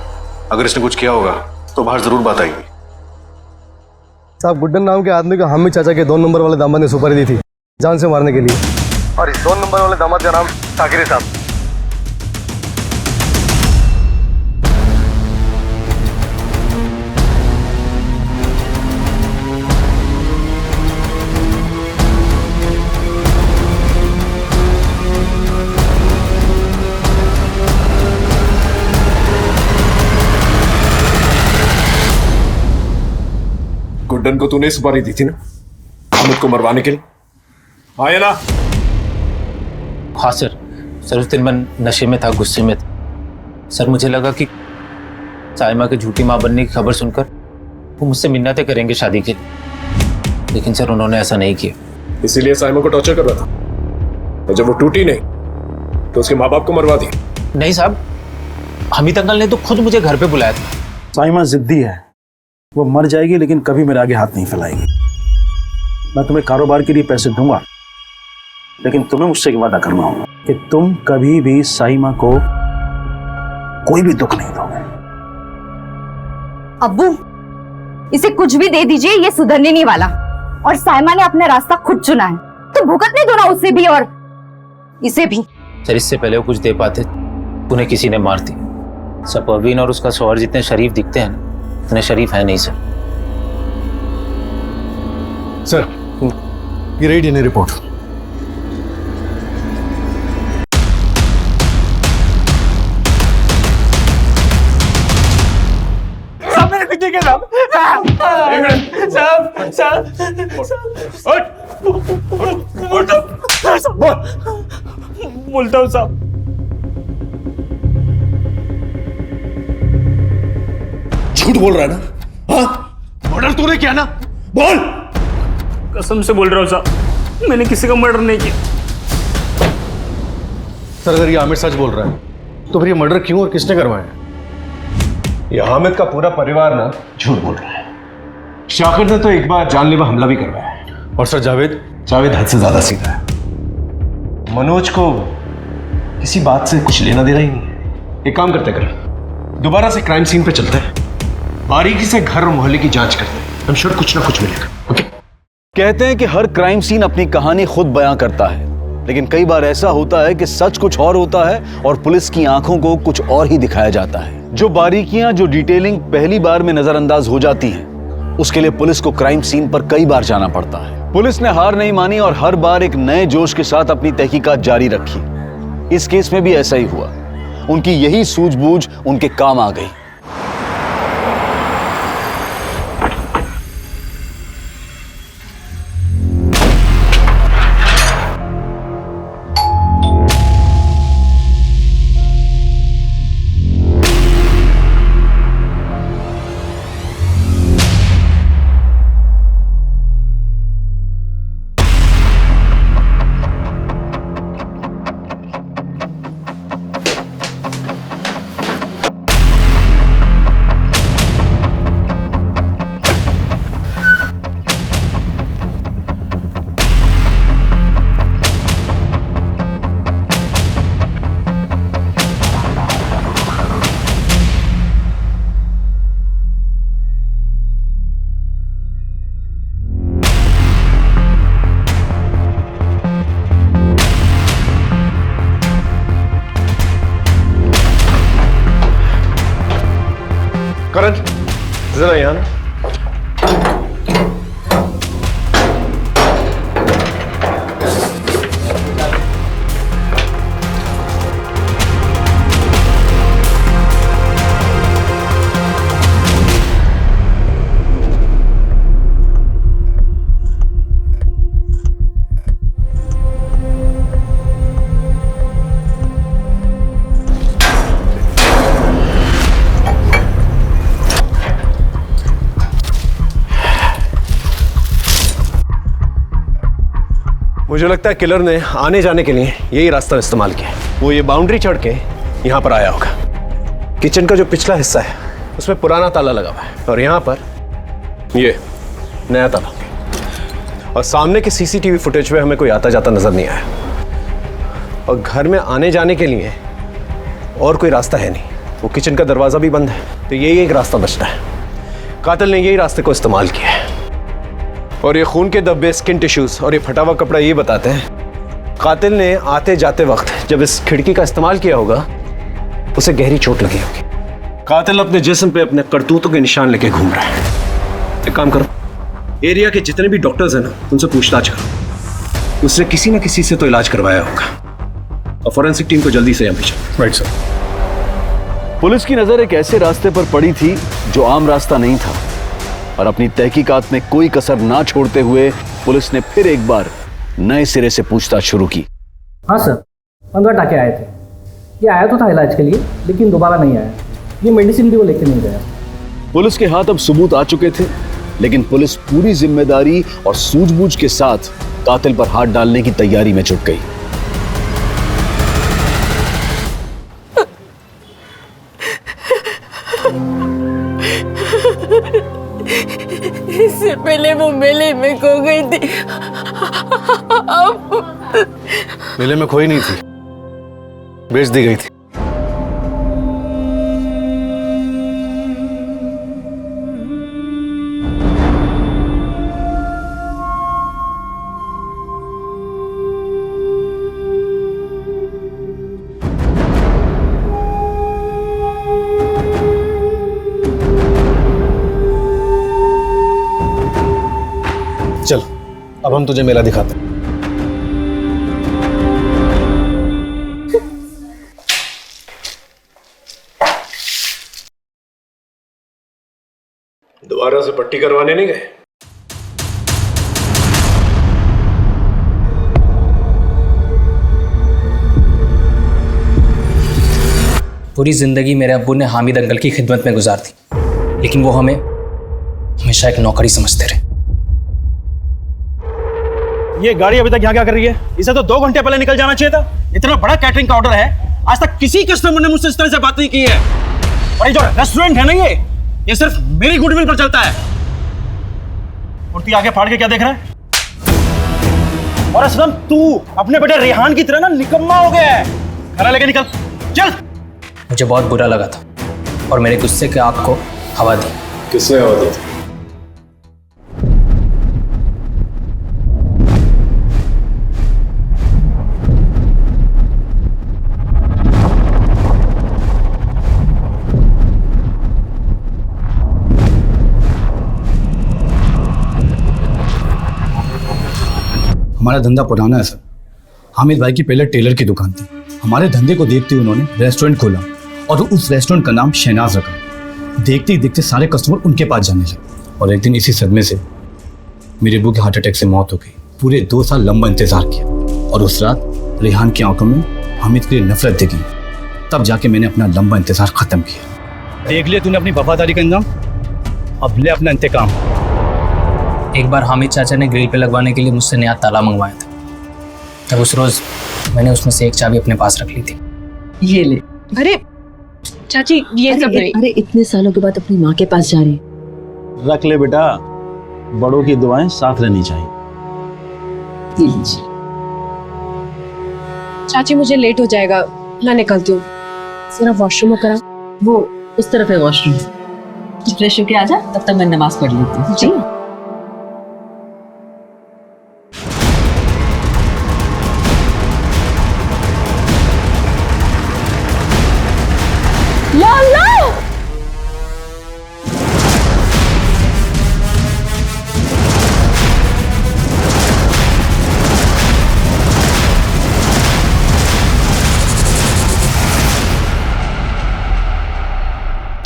अगर इसने कुछ किया होगा तो बाहर जरूर बात आएगी। साहब, गुड्डन नाम के आदमी को हामिद चाचा के 2 नंबर वाले दामाद ने सुपारी दी थी जान से मारने के लिए, और इस 2 नंबर वाले दामाद का नाम साकिर साहब। गुड्डन को तूने सुपारी दी थी ना हामिद को मरवाने के लिए? हाँ या ना? हाँ सर। सर उस दिन मैं नशे में था, गुस्से में था सर। मुझे लगा कि साइमा के झूठी मां बनने की खबर सुनकर वो मुझसे मिन्नतें करेंगे शादी के लिए, लेकिन सर उन्होंने ऐसा नहीं किया। इसीलिए साइमा को टॉर्चर कर रहा था, और जब वो टूटी नहीं तो उसके माँ बाप को मरवा दिया। नहीं साहब, हमीद अंकल ने तो खुद मुझे घर पे बुलाया था। साइमा जिद्दी है, वो मर जाएगी लेकिन कभी मेरे आगे हाथ नहीं फैलाएगी। मैं तुम्हें कारोबार के लिए पैसे दूंगा, लेकिन तुम्हें मुझसे एक वादा करना होगा कि तुम कभी भी साइमा को कोई भी दुख नहीं दोगे। अब्बू, इसे कुछ भी दे दीजिए, ये सुधरने नहीं वाला। और साइमा ने अपना रास्ता खुद चुना है, तो भुगतने दो ना उसे भी और इसे भी। सर इससे पहले वो कुछ दे पाते उन्हें किसी ने मार दी। सब परवीन और उसका शौहर जितने शरीफ दिखते हैं ना, उतने शरीफ है नहीं सर। सर, ये रही डीएनए रिपोर्ट। साहब मैंने कुछ नहीं किया साहब। बोलता हूँ साहब। झूठ बोल रहा है ना? हाँ, मर्डर तूने किया ना? बोल। कसम से बोल रहा हूँ साहब, मैंने किसी का मर्डर नहीं किया। सर, अगर ये आमिर सच बोल रहा है तो फिर ये मर्डर क्यों और किसने करवाया? ये हामिद का पूरा परिवार ना झूठ बोल रहा है। शाकिर ने तो एक बार जानलेवा हमला भी करवाया है। और सर जावेद? जावेद हद से ज्यादा सीधा है। मनोज को किसी बात से कुछ लेना देना ही नहीं है। एक काम करते कर, दोबारा से क्राइम सीन पे चलते हैं, बारीकी से घर और मोहल्ले की जांच करते हैं। I'm sure कुछ ना कुछ मिलेगा। ओके? कहते हैं कि हर क्राइम सीन अपनी कहानी खुद बयां करता है, लेकिन कई बार ऐसा होता है कि सच कुछ और होता है और पुलिस की आंखों को कुछ और ही दिखाया जाता है। जो बारीकियां, जो डिटेलिंग पहली बार में नजरअंदाज हो जाती हैं, उसके लिए पुलिस को क्राइम सीन पर कई बार जाना पड़ता है। पुलिस ने हार नहीं मानी और हर बार एक नए जोश के साथ अपनी तहकीकात जारी रखी। इस केस में भी ऐसा ही हुआ। उनकी यही सूझबूझ उनके काम आ गई। करण जरा यहाँ ना। मुझे लगता है किलर ने आने जाने के लिए यही रास्ता इस्तेमाल किया है। वो ये बाउंड्री चढ़ के यहाँ पर आया होगा। किचन का जो पिछला हिस्सा है उसमें पुराना ताला लगा हुआ है और यहाँ पर ये नया ताला। और सामने के सीसीटीवी फुटेज में हमें कोई आता जाता नजर नहीं आया। और घर में आने जाने के लिए और कोई रास्ता है नहीं। वो किचन का दरवाजा भी बंद है, तो यही एक रास्ता बचता है। कातिल ने यही रास्ते को इस्तेमाल किया है। और ये खून के धब्बे, स्किन टिश्यूज और ये फटा हुआ कपड़ा ये बताते हैं कातिल ने आते जाते वक्त जब इस खिड़की का इस्तेमाल किया होगा उसे गहरी चोट लगी होगी। कातिल अपने जिस्म पे अपने करतूतों के निशान लेके घूम रहा है। एक काम करो, एरिया के जितने भी डॉक्टर्स हैं ना उनसे पूछताछ करो। उसने किसी ना किसी से तो इलाज करवाया होगा। और फॉरेंसिक टीम को जल्दी से यहाँ भेजो। Right sir. पुलिस की नजर एक ऐसे रास्ते पर पड़ी थी जो आम रास्ता नहीं था और अपनी तहकीकात में कोई कसर ना छोड़ते हुए पुलिस ने फिर एक बार नए सिरे से पूछताछ शुरू की। हाँ सर, 15 टाके आए थे। ये आया तो था इलाज के लिए, लेकिन दोबारा नहीं आया। ये मेडिसिन भी वो लेके नहीं गया। पुलिस के हाथ अब सबूत आ चुके थे, लेकिन पुलिस पूरी जिम्मेदारी और सूझबूझ के साथ कातिल पर हाथ डालने की तैयारी में जुट गई। इससे पहले वो मेले में खो गई थी। अब मेले में खोई नहीं थी, बेच दी गई थी। चल, अब हम तुझे मेला दिखाते हैं। दोबारा से पट्टी करवाने नहीं गए? पूरी जिंदगी मेरे अब्बू ने हामिद अंकल की खिदमत में गुजार दी, लेकिन वो हमें हमेशा एक नौकरी समझते रहे। ये गाड़ी अभी तक यहाँ क्या कर रही है? इसे तो 2 घंटे पहले निकल जाना चाहिए था। इतना बड़ा कैटरिंग का ऑर्डर है, आज तक किसी कस्टमर ने मुझसे इस तरह से बात नहीं की है। और ये जो रेस्टोरेंट है ना, ये सिर्फ मेरी गुडविल पर चलता है। कुर्ती आगे फाड़ के क्या देख रहा है? और असलम तू अपने बेटे रेहान की तरह ना निकम्मा हो गया है। खाना लेके निकल, चल। मुझे बहुत बुरा लगा था और मेरे गुस्से के आग को हवा दी। किसने हवा दी थी? हमारा धंधा पुराना है सर। हामिद भाई की पहले टेलर की दुकान थी। हमारे धंधे को देखते हुए उन्होंने रेस्टोरेंट खोला और उस रेस्टोरेंट का नाम शहनाज रखा। देखते ही देखते सारे कस्टमर उनके पास जाने लगे और एक दिन इसी सदमे से मेरे अब्बू की हार्ट अटैक से मौत हो गई। पूरे 2 साल लंबा इंतजार किया और उस रात रेहान की आंखों में हामिद के लिए नफरत दिखी। तब जाके मैंने अपना लंबा इंतजार खत्म किया। देख लिया तूने अपनी वफादारी का अंजाम, अब ले अपना इंतकाम। एक बार हामिद चाचा ने ग्रिल पे लगवाने के लिए मुझसे नया ताला मंगवाया था। तब उस रोज मैंने उसमें से एक चाबी अपने पास रख ली थी। ये ले। अरे चाची, ये सब नहीं। अरे इतने सालों के बाद अपनी माँ के पास जा रही। रख ले बेटा, बड़ों की दुआएं साथ रहनी चाहिए। चाची मुझे लेट हो जाएगा, मैं निकलती हूँ। जरा वॉशरूम करा। वो उस तरफ है वॉशरूम। फ्रेश होके आ जा, तब तक मैं नमाज पढ़ लेती हूँ। जी।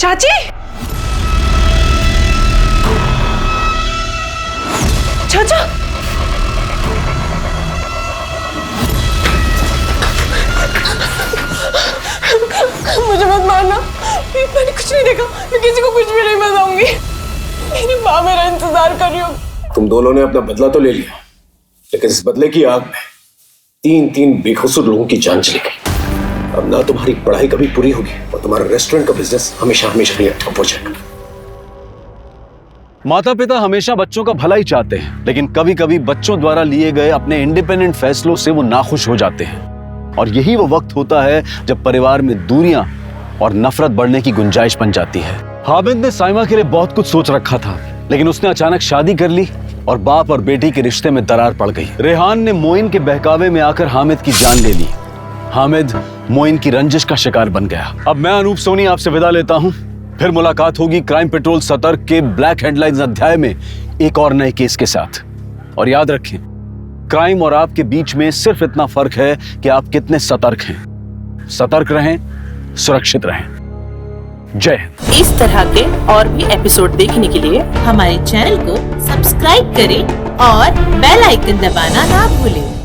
चाची, चाचा, मुझे मत मारना। मैंने कुछ नहीं देखा, मैं किसी को कुछ भी नहीं बताऊंगी। मेरी माँ मेरा इंतजार कर रही होगी। तुम दोनों ने अपना बदला तो ले लिया, लेकिन इस बदले की आग में 3 बेकसूर लोगों की जान चली गई। अब ना तुम्हारी पढ़ाई कभी पूरी होगी और तुम्हारा रेस्टोरेंट का बिजनेस हमेशा हमेशा के लिए ठप हो जाएगा। माता पिता हमेशा बच्चों का भला ही चाहते हैं, लेकिन कभी कभी बच्चों द्वारा लिए गए अपने इंडिपेंडेंट फैसलों से वो नाखुश हो जाते हैं। और यही वो वक्त होता है जब परिवार में दूरियां और नफरत बढ़ने की गुंजाइश बन जाती है। हामिद ने साइमा के लिए बहुत कुछ सोच रखा था, लेकिन उसने अचानक शादी कर ली और बाप और बेटी के रिश्ते में दरार पड़ गई। रेहान ने मोइन के बहकावे में आकर हामिद की जान ले ली। हामिद मोइन की रंजिश का शिकार बन गया। अब मैं अनूप सोनी आपसे विदा लेता हूं। फिर मुलाकात होगी क्राइम पेट्रोल सतर्क के ब्लैक हेडलाइंस अध्याय में एक और नए केस के साथ। और याद रखें, क्राइम और आपके बीच में सिर्फ इतना फर्क है कि आप कितने सतर्क हैं। सतर्क रहें, सुरक्षित रहें। जय हिंद। इस तरह के और भी एपिसोड देखने के लिए हमारे चैनल को सब्सक्राइब करें और बेल आइकन दबाना ना भूलें।